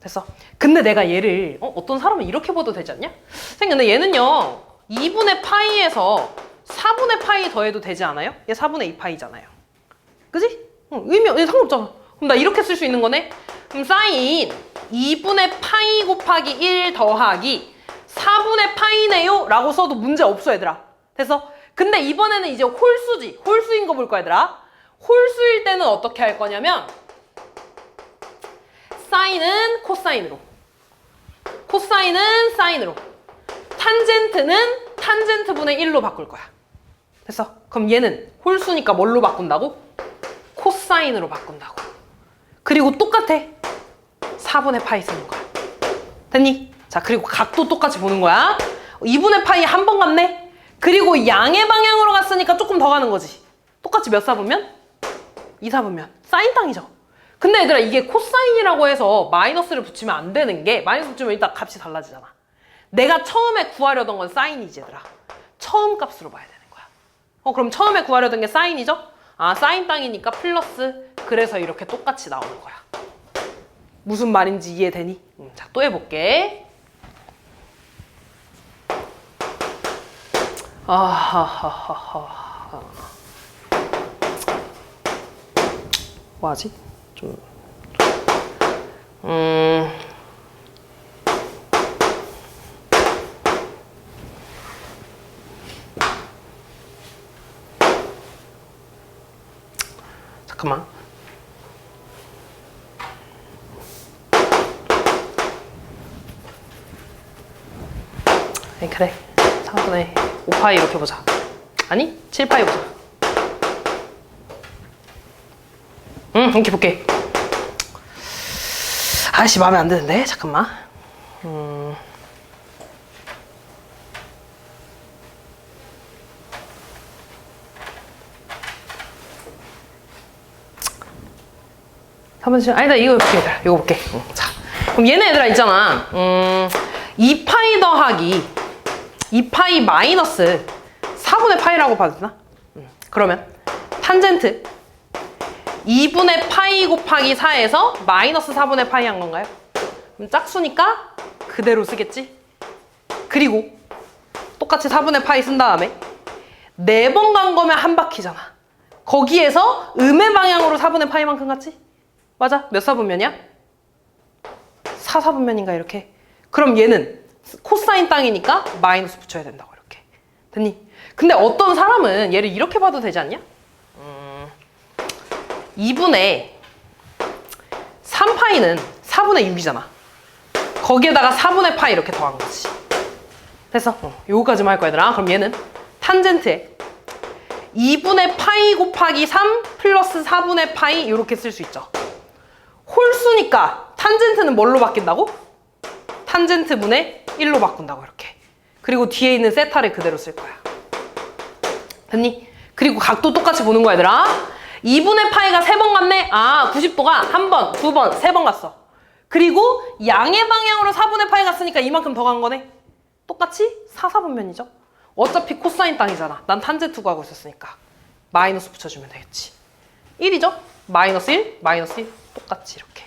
Speaker 1: 됐어? 근데 내가 얘를 어떤 사람은 이렇게 봐도 되지 않냐? 근데 얘는요 2분의 파이에서 4분의 파이 더해도 되지 않아요? 얘 4분의 2파이잖아요. 그지? 의미 상관없잖아. 그럼 나 이렇게 쓸 수 있는 거네? 그럼 사인 2분의 파이 곱하기 1 더하기 4분의 파이네요 라고 써도 문제 없어 얘들아. 됐어? 근데 이번에는 이제 홀수지. 홀수인 거 볼 거야 얘들아. 홀수일 때는 어떻게 할 거냐면 사인은 코사인으로, 코사인은 사인으로, 탄젠트는 탄젠트분의 1로 바꿀 거야. 됐어? 그럼 얘는 홀수니까 뭘로 바꾼다고? 코사인으로 바꾼다고. 그리고 똑같아. 4분의 파이 쓰는 거야. 됐니? 자, 그리고 각도 똑같이 보는 거야. 2분의 파이 한 번 갔네? 그리고 양의 방향으로 갔으니까 조금 더 가는 거지. 똑같이 몇 사분면? 2사분면. 사인 땅이죠. 근데 얘들아 이게 코사인이라고 해서 마이너스를 붙이면 안 되는 게, 마이너스 붙이면 일단 값이 달라지잖아. 내가 처음에 구하려던 건 사인이지 얘들아. 처음 값으로 봐야 되는 거야. 그럼 처음에 구하려던 게 사인이죠? 아, 사인 땅이니까 플러스. 그래서 이렇게 똑같이 나오는 거야. 무슨 말인지 이해되니? 자, 또 해볼게. 아하하하하. 뭐하지? 좀. 잠깐만. 그래. 4분의 5파이 이렇게 보자. 아니, 7파이 보자. 이렇게 볼게. 아씨, 마음에 안 드는데? 잠깐만. 아니다, 이거 볼게, 얘들아. 이거 볼게. 자, 그럼 얘네 얘들아 있잖아. 2파이 더하기 2파이 마이너스 4분의 파이라고 봐도 되나? 그러면 탄젠트 2분의 파이 곱하기 4에서 마이너스 4분의 파이 한 건가요? 그럼 짝수니까 그대로 쓰겠지? 그리고 똑같이 4분의 파이 쓴 다음에 4번 간 거면 한 바퀴잖아. 거기에서 음의 방향으로 4분의 파이만큼 갔지? 맞아? 몇 사분면이야? 4사분면인가 이렇게. 그럼 얘는 코사인 땅이니까 마이너스 붙여야 된다고 이렇게. 됐니? 근데 어떤 사람은 얘를 이렇게 봐도 되지 않냐? 2분의 3파이는 4분의 6이잖아. 거기에다가 4분의 파이 이렇게 더한 거지. 됐어? 요거까지만 할 거야 얘들아. 그럼 얘는 탄젠트에 2분의 파이 곱하기 3 플러스 4분의 파이 이렇게 쓸 수 있죠. 홀수니까 탄젠트는 뭘로 바뀐다고? 탄젠트 분의 1로 바꾼다고 이렇게. 그리고 뒤에 있는 세타를 그대로 쓸 거야. 됐니? 그리고 각도 똑같이 보는 거야 얘들아. 2분의 파이가 3번 갔네? 아, 90도가 1번, 2번, 3번 갔어. 그리고 양의 방향으로 4분의 파이 갔으니까 이만큼 더 간 거네? 똑같이 4사분면이죠. 어차피 코사인 땅이잖아. 난 탄젠트 구하고 있었으니까. 마이너스 붙여주면 되겠지. 1이죠? 마이너스 1, 마이너스 1. 똑같이 이렇게.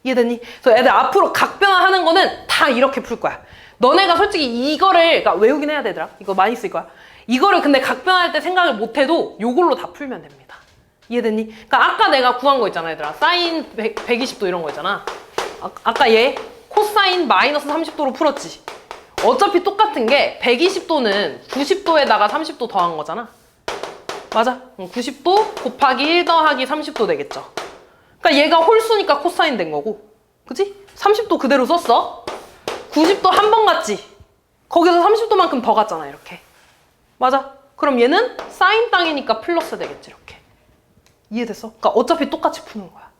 Speaker 1: 이해됐니? 그래서 애들 앞으로 각변화하는 거는 다 이렇게 풀 거야. 너네가 솔직히 이거를, 그러니까 외우긴 해야 되더라. 이거 많이 쓸 거야. 이거를 근데 각변할 때 생각을 못 해도 요걸로 다 풀면 됩니다. 이해됐니? 그러니까 아까 내가 구한 거 있잖아 얘들아. 사인 120도 이런 거 있잖아. 아까 얘 코사인 마이너스 30도로 풀었지. 어차피 똑같은 게 120도는 90도에다가 30도 더한 거잖아. 맞아. 90도 곱하기 1 더하기 30도 되겠죠. 그러니까 얘가 홀수니까 코사인 된 거고. 그치? 30도 그대로 썼어. 90도 한 번 갔지. 거기서 30도만큼 더 갔잖아 이렇게. 맞아. 그럼 얘는 사인 땅이니까 플러스 되겠지 이렇게. 이해됐어? 그러니까 어차피 똑같이 푸는 거야.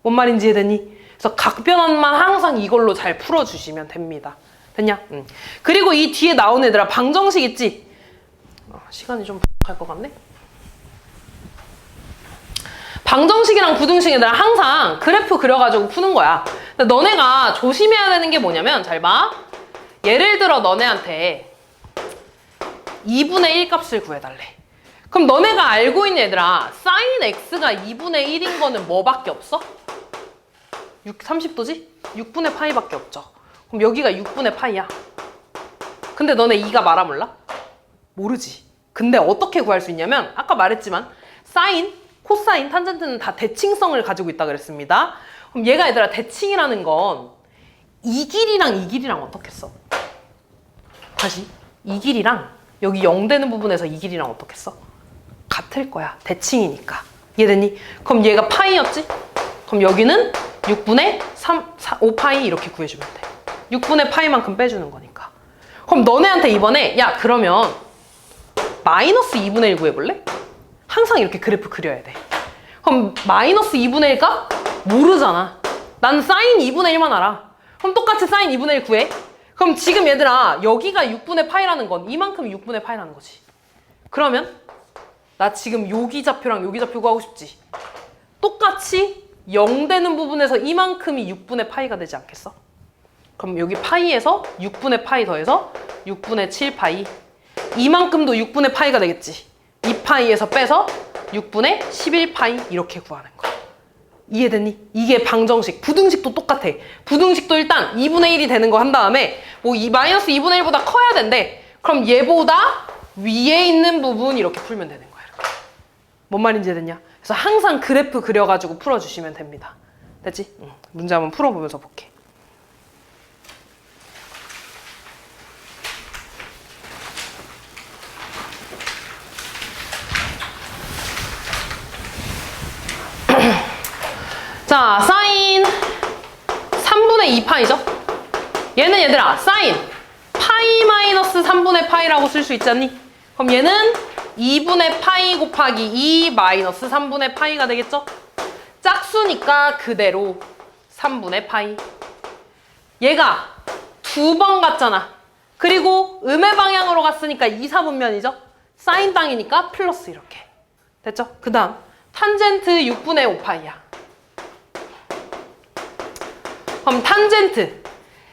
Speaker 1: 뭔 말인지 이해되니? 그래서 각변환만 항상 이걸로 잘 풀어주시면 됩니다. 됐냐? 그리고 이 뒤에 나온 애들아 방정식 있지? 시간이 좀 부족할 것 같네? 방정식이랑 부등식에다가 항상 그래프 그려가지고 푸는 거야. 근데 너네가 조심해야 되는 게 뭐냐면 잘 봐. 예를 들어 너네한테 2분의 1 값을 구해달래. 그럼 너네가 알고 있는 얘들아 사인 x가 2분의 1인 거는 뭐밖에 없어? 30도지? 6분의 파이밖에 없죠. 그럼 여기가 6분의 파이야. 근데 너네 2가 말아 몰라? 모르지. 근데 어떻게 구할 수 있냐면 아까 말했지만 사인, 코사인, 탄젠트는 다 대칭성을 가지고 있다 그랬습니다. 그럼 얘가 얘들아 대칭이라는 건 이 길이랑 이 길이랑 어떻게 써? 다시 이 길이랑 여기 0 되는 부분에서 이 길이랑 어떻게 써? 같을 거야. 대칭이니까. 이해됐니? 그럼 얘가 파이였지? 그럼 여기는 6분의 5파이 이렇게 구해주면 돼. 6분의 파이만큼 빼주는 거니까. 그럼 너네한테 이번에 야 그러면 마이너스 2분의 1 구해볼래? 항상 이렇게 그래프 그려야 돼. 그럼 마이너스 2분의 1가? 모르잖아. 난 사인 2분의 1만 알아. 그럼 똑같이 사인 2분의 1 구해. 그럼 지금 얘들아 여기가 6분의 파이라는 건 이만큼 6분의 파이라는 거지. 그러면 나 지금 여기 좌표랑 여기 좌표 구하고 싶지. 똑같이 0 되는 부분에서 이만큼이 6분의 파이가 되지 않겠어? 그럼 여기 파이에서 6분의 파이 더해서 6분의 7파이. 이만큼도 6분의 파이가 되겠지. 2파이에서 빼서 6분의 11파이 이렇게 구하는 거야. 이해됐니? 이게 방정식. 부등식도 똑같아. 부등식도 일단 2분의 1이 되는 거 한 다음에 뭐 마이너스 2분의 1보다 커야 된대. 그럼 얘보다 위에 있는 부분 이렇게 풀면 되는 거야. 이렇게. 뭔 말인지 이해됐냐? 그래서 항상 그래프 그려가지고 풀어주시면 됩니다. 됐지? 문제 한번 풀어보면서 볼게. 자, 사인 3분의 2파이죠? 얘는 얘들아, 사인 파이 마이너스 3분의 파이라고 쓸 수 있지 않니? 그럼 얘는 2분의 파이 곱하기 2 마이너스 3분의 파이가 되겠죠? 짝수니까 그대로 3분의 파이. 얘가 2번 갔잖아. 그리고 음의 방향으로 갔으니까 2, 4분면이죠? 사인 땅이니까 플러스 이렇게. 됐죠? 그 다음 탄젠트 6분의 5파이야. 그럼 탄젠트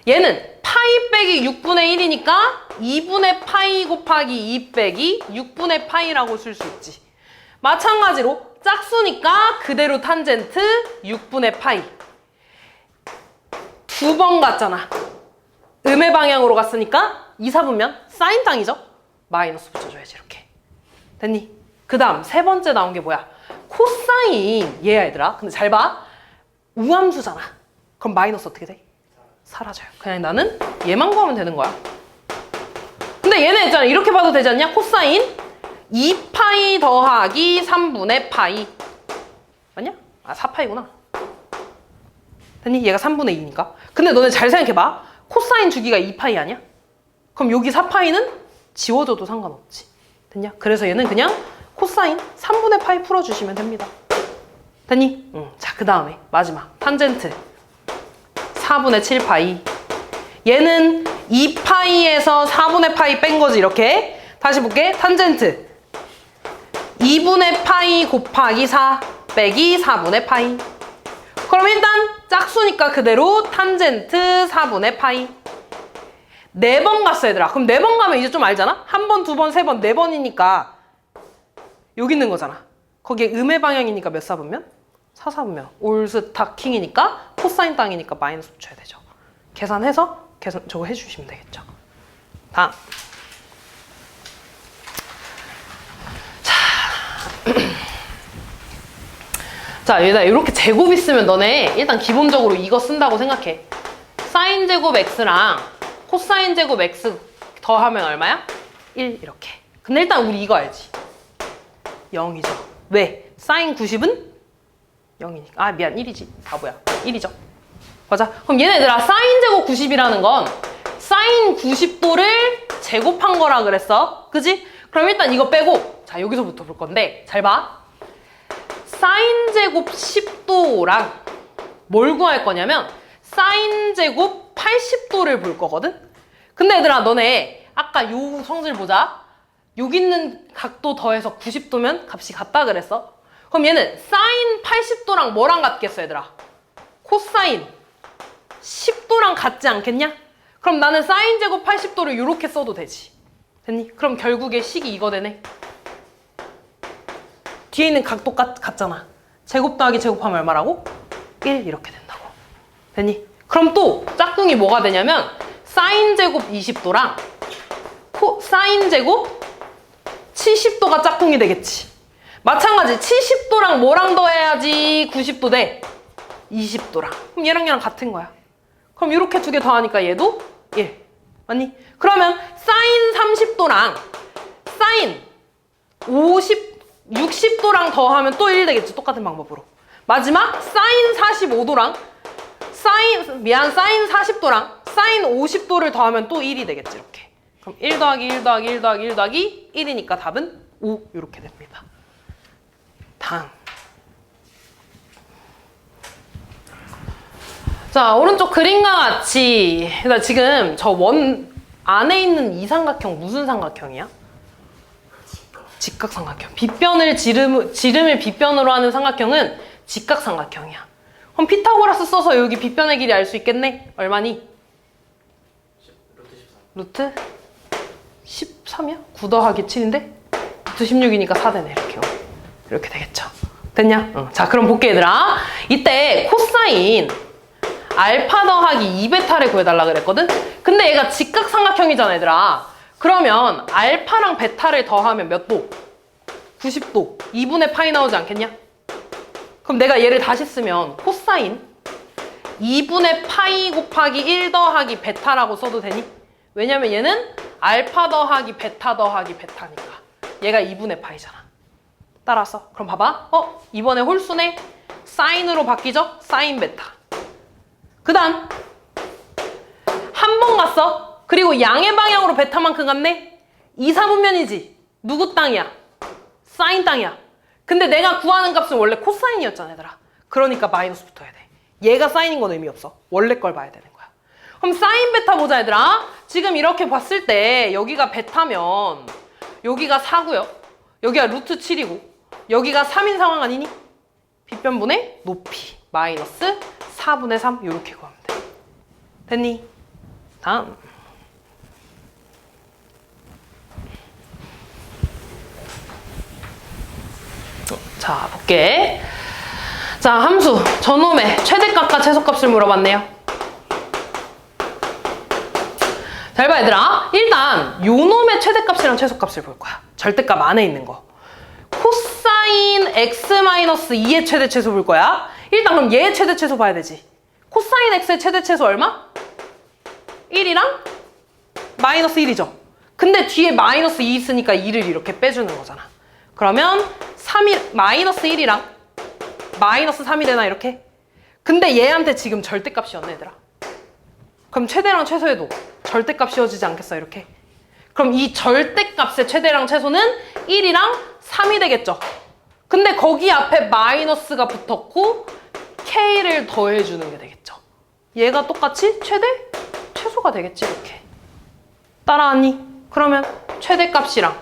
Speaker 1: 얘는 파이 빼기 6분의 1이니까 2분의 파이 곱하기 2 빼기 6분의 파이라고 쓸 수 있지. 마찬가지로 짝수니까 그대로 탄젠트 6분의 파이. 2번 갔잖아. 음의 방향으로 갔으니까 2, 4분면 사인 땅이죠? 마이너스 붙여줘야지 이렇게. 됐니? 그 다음 세 번째 나온 게 뭐야? 코사인. 얘야 얘들아. 근데 잘 봐. 우함수잖아. 그럼 마이너스 어떻게 돼? 사라져요. 그냥 나는 얘만 구하면 되는 거야. 근데 얘네 있잖아. 이렇게 봐도 되지 않냐? 코사인 2파이 더하기 3분의 파이. 맞냐? 아 4파이구나. 됐니? 얘가 3분의 2니까. 근데 너네 잘 생각해봐. 코사인 주기가 2파이 아니야? 그럼 여기 4파이는 지워져도 상관없지. 됐냐? 그래서 얘는 그냥 코사인 3분의 파이 풀어주시면 됩니다. 됐니? 자, 그 다음에 마지막 탄젠트 4분의 7파이. 얘는 2파이에서 4분의 파이 뺀 거지 이렇게. 다시 볼게. 탄젠트 2분의 파이 곱하기 4 빼기 4분의 파이. 그럼 일단 짝수니까 그대로 탄젠트 4분의 파이. 4번 갔어 얘들아. 그럼 4번 가면 이제 좀 알잖아? 1번, 2번, 3번, 4번이니까 여기 있는 거잖아. 거기에 음의 방향이니까 몇 사분면? 4, 4분면. 올스타킹이니까 코사인 땅이니까 마이너스 붙여야 되죠. 계산해서 저거 해주시면 되겠죠. 다음. 자, 얘들아 이렇게 제곱 있으면 너네 일단 기본적으로 이거 쓴다고 생각해. 사인 제곱 x랑 코사인 제곱 x 더하면 얼마야? 1 이렇게. 근데 일단 우리 이거 알지? 0이죠. 왜? 사인 90은 0이니까. 아 미안 1이지. 바보야. 1이죠. 맞아. 그럼 얘네들아 사인 제곱 90이라는 건 사인 90도를 제곱한 거라 그랬어. 그지? 그럼 일단 이거 빼고 자 여기서부터 볼 건데 잘 봐. 사인 제곱 10도랑 뭘 구할 거냐면 사인 제곱 80도를 볼 거거든? 근데 얘들아 너네 아까 요 성질 보자. 여기 있는 각도 더해서 90도면 값이 같다 그랬어? 그럼 얘는 사인 80도랑 뭐랑 같겠어 얘들아? 코사인 10도랑 같지 않겠냐? 그럼 나는 사인 제곱 80도를 이렇게 써도 되지. 됐니? 그럼 결국에 식이 이거 되네. 뒤에 있는 각도 같잖아. 제곱 더하기 제곱하면 얼마라고? 1 이렇게 된다고. 됐니? 그럼 또 짝꿍이 뭐가 되냐면 사인 제곱 20도랑 사인 제곱 70도가 짝꿍이 되겠지. 마찬가지 70도랑 뭐랑 더해야지 90도 돼? 20도랑. 그럼 얘랑 같은 거야. 그럼 이렇게 두 개 더하니까 얘도 1. 맞니? 그러면 사인 30도랑 사인 60도랑 더하면 또 1 되겠지. 똑같은 방법으로. 마지막 사인 45도랑 사인 40도랑 사인 50도를 더하면 또 1이 되겠지. 이렇게. 그럼 1 더하기 1 더하기 1 더하기 1 더하기 1이니까 답은 5 이렇게 됩니다. 다음. 자, 오른쪽 그림과 같이 지금 저 원 안에 있는 이 삼각형 무슨 삼각형이야? 직각삼각형. 빗변을 지름을 빗변으로 하는 삼각형은 직각삼각형이야. 그럼 피타고라스 써서 여기 빗변의 길이 알 수 있겠네? 얼마니? 루트 13이야? 9 더하기 7인데? 루트 16이니까 4 되네. 이렇게 되겠죠. 됐냐? 응. 자, 그럼 볼게 얘들아. 이때 코사인 알파 더하기 2베타를 구해달라 그랬거든? 근데 얘가 직각삼각형이잖아 얘들아. 그러면 알파랑 베타를 더하면 몇 도? 90도. 2분의 파이 나오지 않겠냐? 그럼 내가 얘를 다시 쓰면 코사인 2분의 파이 곱하기 1 더하기 베타라고 써도 되니? 왜냐면 얘는 알파 더하기 베타 더하기 베타니까. 얘가 2분의 파이잖아. 따라서 그럼 봐봐. 이번에 홀수네. 사인으로 바뀌죠? 사인 베타. 그 다음 한 번 갔어. 그리고 양의 방향으로 베타만큼 갔네. 2, 4분면이지. 누구 땅이야? 사인 땅이야. 근데 내가 구하는 값은 원래 코사인이었잖아 얘들아. 그러니까 마이너스 붙어야 돼. 얘가 사인인 건 의미 없어. 원래 걸 봐야 되는 거야. 그럼 사인 베타 보자 얘들아. 지금 이렇게 봤을 때 여기가 베타면 여기가 4고요. 여기가 루트 7이고 여기가 3인 상황 아니니? 빗변분의 높이 마이너스 4분의 3 이렇게 구하면 돼. 됐니? 다음. 자, 볼게. 자, 함수 저놈의 최대값과 최소값을 물어봤네요. 잘 봐 얘들아. 일단 요놈의 최대값이랑 최소값을 볼 거야. 절대값 안에 있는 거. 코사인 x-2의 최대 최소 볼 거야. 일단 그럼 얘의 최대 최소 봐야 되지. 코사인 x의 최대 최소 얼마? 1이랑 마이너스 1이죠. 근데 뒤에 마이너스 2 있으니까 2를 이렇게 빼주는 거잖아. 그러면 마이너스 1이랑 마이너스 3이 되나 이렇게? 근데 얘한테 지금 절대값이었네 얘들아. 그럼 최대랑 최소에도 절대값이어지지 않겠어 이렇게? 그럼 이 절대값의 최대랑 최소는 1이랑 3이 되겠죠. 근데 거기 앞에 마이너스가 붙었고 K를 더해주는 게 되겠죠. 얘가 똑같이 최대? 최소가 되겠지 이렇게. 따라왔니? 그러면 최대값이랑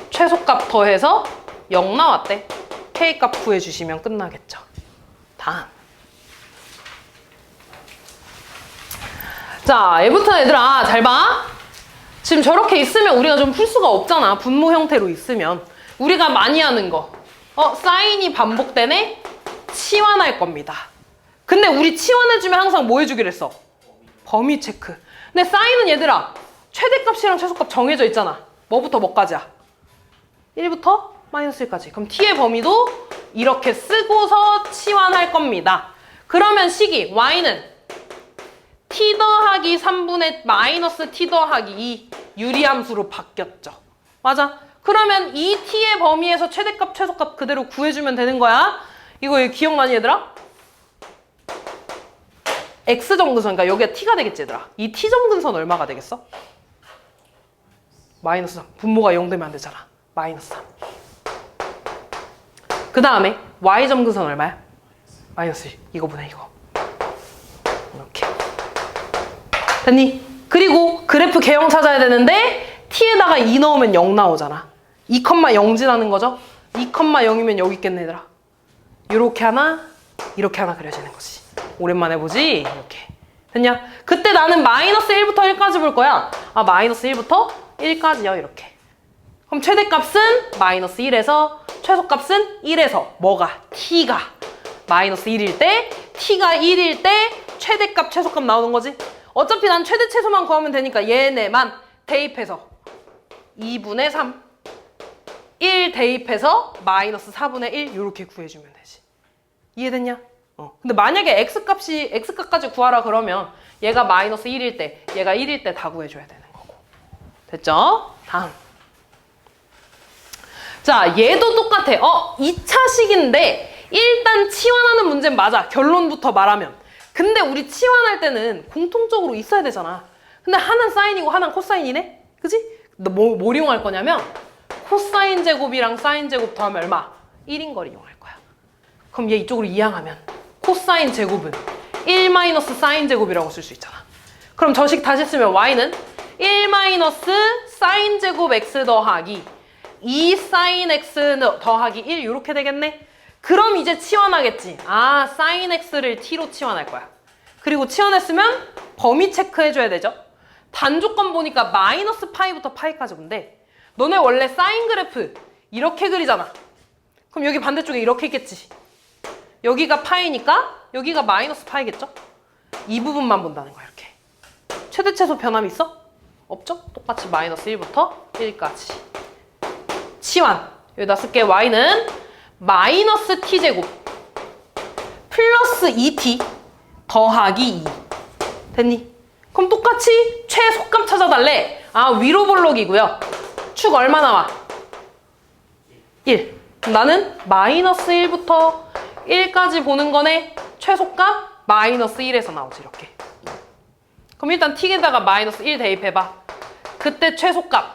Speaker 1: 최소값 더해서 0 나왔대. K값 구해주시면 끝나겠죠. 다음. 자, 얘부터 얘들아 잘 봐. 지금 저렇게 있으면 우리가 좀 풀 수가 없잖아. 분모 형태로 있으면. 우리가 많이 하는 거. 사인이 반복되네? 치환할 겁니다. 근데 우리 치환해주면 항상 뭐 해주기로 했어? 범위 체크. 근데 사인은 얘들아 최대값이랑 최소값 정해져 있잖아. 뭐부터 뭐까지야? 1부터 마이너스 1까지. 그럼 t의 범위도 이렇게 쓰고서 치환할 겁니다. 그러면 식이 y는 t 더하기 3분의 마이너스 t 더하기 2 유리함수로 바뀌었죠. 맞아? 그러면 이 t의 범위에서 최대값, 최소값 그대로 구해주면 되는 거야. 이거 기억나니 얘들아? x점근선, 그러니까 여기가 t가 되겠지 얘들아. 이 t점근선 얼마가 되겠어? 마이너스 3. 분모가 0 되면 안 되잖아. 마이너스 3. 그 다음에 y점근선 얼마야? 마이너스 1. 이거분의 이거. 이렇게. 됐니? 그리고 그래프 개형 찾아야 되는데 t에다가 2 넣으면 0 나오잖아. 2,0 지나는 거죠? 2,0이면 여기 있겠네 얘들아. 이렇게 하나, 이렇게 하나 그려지는 거지. 오랜만에 보지? 이렇게. 됐냐? 그때 나는 마이너스 1부터 1까지 볼 거야. 마이너스 1부터 1까지요. 이렇게. 그럼 최대값은 마이너스 1에서 최소값은 1에서 뭐가? t가 마이너스 1일 때 t가 1일 때 최대값, 최소값 나오는 거지. 어차피 난 최대, 최소만 구하면 되니까 얘네만 대입해서 2분의 3 1 대입해서 마이너스 4분의 1 이렇게 구해주면 되지. 이해됐냐? 근데 만약에 x값까지 구하라 그러면 얘가 마이너스 1일 때, 얘가 1일 때 다 구해줘야 되는 거고. 됐죠? 다음. 자, 얘도 똑같아. 2차식인데 일단 치환하는 문제는 맞아. 결론부터 말하면. 근데 우리 치환할 때는 공통적으로 있어야 되잖아. 근데 하나는 사인이고 하나는 코사인이네? 그지? 너 뭘 이용할 거냐면 코사인 제곱이랑 사인 제곱 더하면 얼마? 1인 걸 이용할 거야. 그럼 얘 이쪽으로 이항하면 코사인 제곱은 1 마이너스 사인 제곱이라고 쓸 수 있잖아. 그럼 저식 다시 쓰면 y는 1 마이너스 사인 제곱 x 더하기 2 사인 x 더하기 1 이렇게 되겠네? 그럼 이제 치환하겠지. 사인 x를 t로 치환할 거야. 그리고 치환했으면 범위 체크해줘야 되죠. 단조건 보니까 마이너스 파이부터 파이까지 본데 너네 원래 사인 그래프 이렇게 그리잖아. 그럼 여기 반대쪽에 이렇게 있겠지. 여기가 파이니까 여기가 마이너스 파이겠죠? 이 부분만 본다는 거야, 이렇게. 최대최소 변함이 있어? 없죠? 똑같이 마이너스 1부터 1까지. 치환. 여기다 쓸게. y는 마이너스 t제곱 플러스 2t 더하기 2. 됐니? 그럼 똑같이 최속감 찾아달래. 위로 볼록이고요. 축 얼마 나와? 1. 그럼 나는 마이너스 1부터 1까지 보는 거네. 최소값 마이너스 1에서 나오지, 이렇게. 그럼 일단 t에다가 마이너스 1 대입해봐. 그때 최소값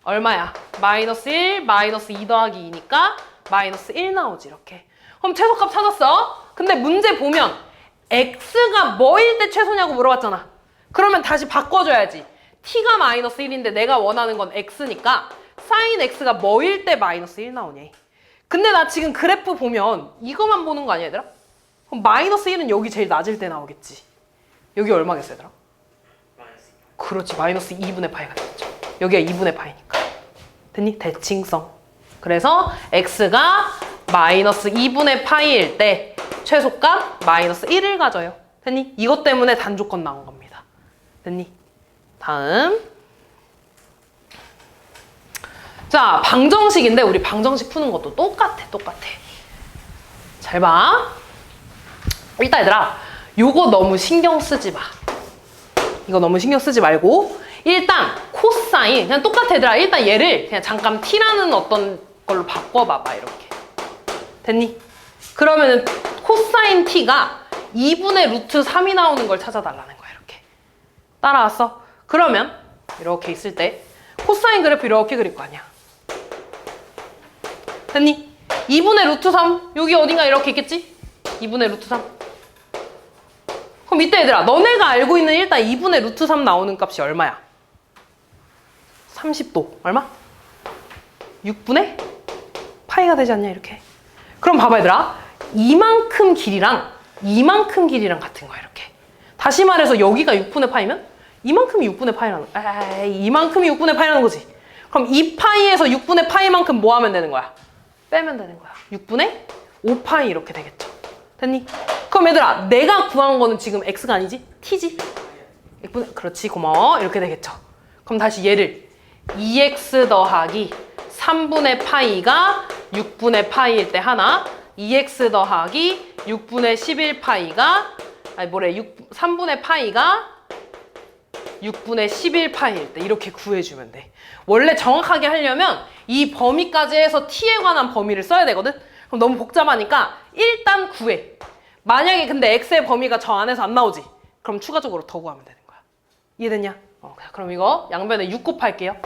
Speaker 1: 얼마야? 마이너스 1, 마이너스 2 더하기 2니까 마이너스 1 나오지, 이렇게. 그럼 최소값 찾았어. 근데 문제 보면 x가 뭐일 때 최소냐고 물어봤잖아. 그러면 다시 바꿔줘야지. t가 마이너스 1인데 내가 원하는 건 x니까 사인 x가 뭐일 때 마이너스 1 나오냐. 근데 나 지금 그래프 보면 이거만 보는 거 아니야, 얘들아? 그럼 마이너스 1은 여기 제일 낮을 때 나오겠지. 여기 얼마겠어, 얘들아? 그렇지, 마이너스 2분의 파이가 되겠죠. 여기가 2분의 파이니까. 됐니? 대칭성. 그래서 x가 마이너스 2분의 파이일 때 최소값 마이너스 1을 가져요. 됐니? 이것 때문에 단조건 나온 겁니다. 됐니? 다음. 자, 방정식인데 우리 방정식 푸는 것도 똑같아. 잘 봐. 일단 얘들아, 요거 너무 신경 쓰지 마. 이거 너무 신경 쓰지 말고 일단 코사인 그냥 똑같아, 얘들아. 일단 얘를 그냥 잠깐 t라는 어떤 걸로 바꿔봐봐, 이렇게. 됐니? 그러면은 코사인 t가 2분의 루트 3이 나오는 걸 찾아달라는 거야, 이렇게. 따라왔어? 그러면 이렇게 있을 때 코사인 그래프 이렇게 그릴 거 아니야. 됐니? 2분의 루트 3 여기 어딘가 이렇게 있겠지? 2분의 루트 3. 그럼 이때 얘들아, 너네가 알고 있는 일단 2분의 루트 3 나오는 값이 얼마야? 30도. 얼마? 6분의 파이가 되지 않냐, 이렇게. 그럼 봐봐, 얘들아. 이만큼 길이랑 이만큼 길이랑 같은 거야, 이렇게. 다시 말해서 여기가 6분의 파이면 이만큼이 6분의 파이라는 거야. 이만큼이 6분의 파이라는 거지. 그럼 이 파이에서 6분의 파이만큼 뭐 하면 되는 거야? 빼면 되는 거야. 6분의 5파이 이렇게 되겠죠. 됐니? 그럼 얘들아, 내가 구한 거는 지금 x가 아니지? t지? 그렇지, 고마워. 이렇게 되겠죠. 그럼 다시 얘를 2x 더하기 3분의 파이가 6분의 파이일 때 하나, 2x 더하기 6분의 11파이가 3분의 파이가 6분의 11파이일 때 이렇게 구해주면 돼. 원래 정확하게 하려면 이 범위까지 해서 t에 관한 범위를 써야 되거든? 그럼 너무 복잡하니까 일단 구해. 만약에 근데 x의 범위가 저 안에서 안 나오지? 그럼 추가적으로 더 구하면 되는 거야. 이해됐냐? 그럼 이거 양변에 6 곱할게요.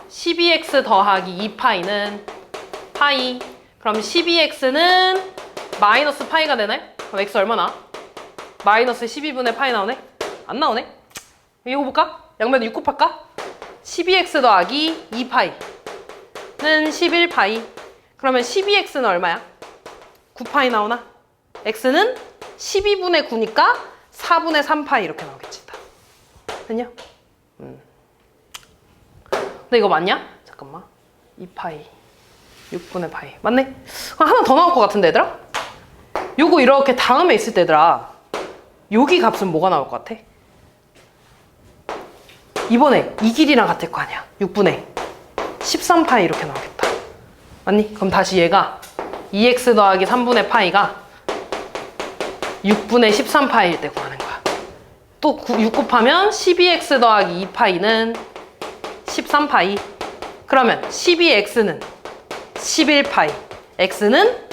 Speaker 1: 12x 더하기 2파이는 파이. 그럼 12x는 마이너스 파이가 되네? 그럼 x 얼마나? 마이너스 12분의 파이 나오네? 안 나오네? 이거 볼까? 양변에 6 곱할까? 12x 더하기 2파이는 11파이. 그러면 12x는 얼마야? 9파이 나오나? x는 12분의 9니까 4분의 3파이 이렇게 나오겠지. 됐냐? 근데 이거 맞냐? 잠깐만. 2파이 6분의 파이 맞네? 하나 더 나올 것 같은데, 얘들아? 요거 이렇게 다음에 있을 때, 얘들아, 여기 값은 뭐가 나올 것 같아? 이번에 이 길이랑 같을 거 아니야. 6분의 13파이 이렇게 나오겠다. 맞니? 그럼 다시 얘가 2x 더하기 3분의 파이가 6분의 13파이일 때 구하는 거야. 또 6 곱하면 12x 더하기 2파이는 13파이. 그러면 12x는 11파이, x는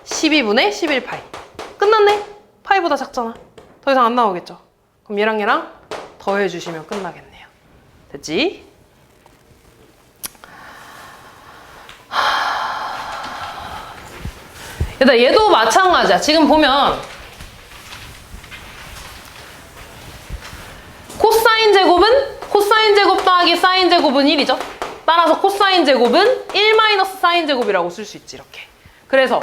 Speaker 1: 12분의 11파이. 끝났네? 파이보다 작잖아. 더 이상 안 나오겠죠? 그럼 얘랑 더해주시면 끝나겠네요. 됐지? 일단 얘도 마찬가지야. 지금 보면 코사인 제곱은 코사인 제곱 더하기 사인 제곱은 1이죠. 따라서 코사인 제곱은 1 마이너스 사인 제곱이라고 쓸 수 있지. 이렇게. 그래서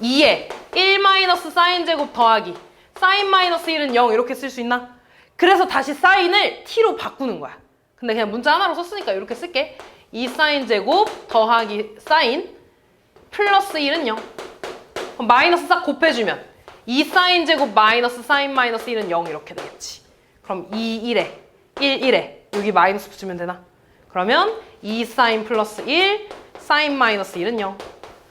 Speaker 1: 2에 1 마이너스 사인 제곱 더하기 사인 마이너스 1은 0 이렇게 쓸 수 있나? 그래서 다시 사인을 t로 바꾸는 거야. 근데 그냥 문자 하나로 썼으니까 이렇게 쓸게. 2 사인 제곱 더하기 사인 플러스 1은 0. 그럼 마이너스 싹 곱해주면 2 사인 제곱 마이너스 사인 마이너스 1은 0 이렇게 되겠지. 그럼 2, 1에 1, 1에 여기 마이너스 붙이면 되나? 그러면 2 사인 플러스 1 사인 마이너스 1은 0.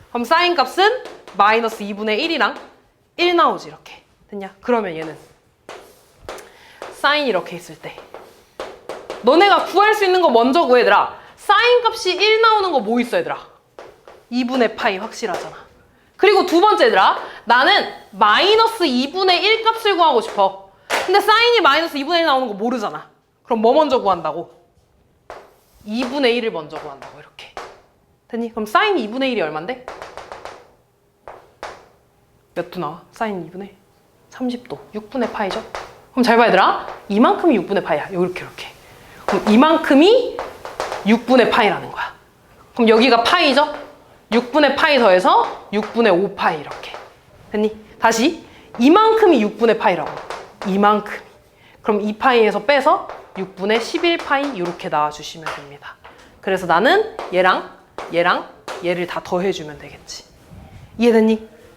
Speaker 1: 그럼 사인 값은 마이너스 2분의 1이랑 1 나오지. 이렇게 됐냐? 그러면 얘는 사인 이렇게 있을 때 너네가 구할 수 있는 거 먼저 구해 얘들아. 사인 값이 1 나오는 거 뭐 있어 얘들아? 2분의 파이 확실하잖아. 그리고 두 번째 얘들아, 나는 마이너스 2분의 1 값을 구하고 싶어. 근데 사인이 마이너스 2분의 1 나오는 거 모르잖아. 그럼 뭐 먼저 구한다고? 2분의 1을 먼저 구한다고. 이렇게 됐니? 그럼 사인 2분의 1이 얼만데? 몇 도 나와? 사인 2분의 30도 6분의 파이죠? 그럼 잘 봐 얘들아, 이만큼이 6분의 파이야. 이렇게 그럼 이만큼이 6분의 파이라는 거야. 그럼 여기가 파이죠? 6분의 파이 더해서 6분의 5파이 이렇게 됐니? 다시 이만큼이 6분의 파이라고. 이만큼이. 그럼 2파이에서 빼서 6분의 11파이 이렇게 나와주시면 됩니다. 그래서 나는 얘랑 얘를 다 더해주면 되겠지. 이해됐니?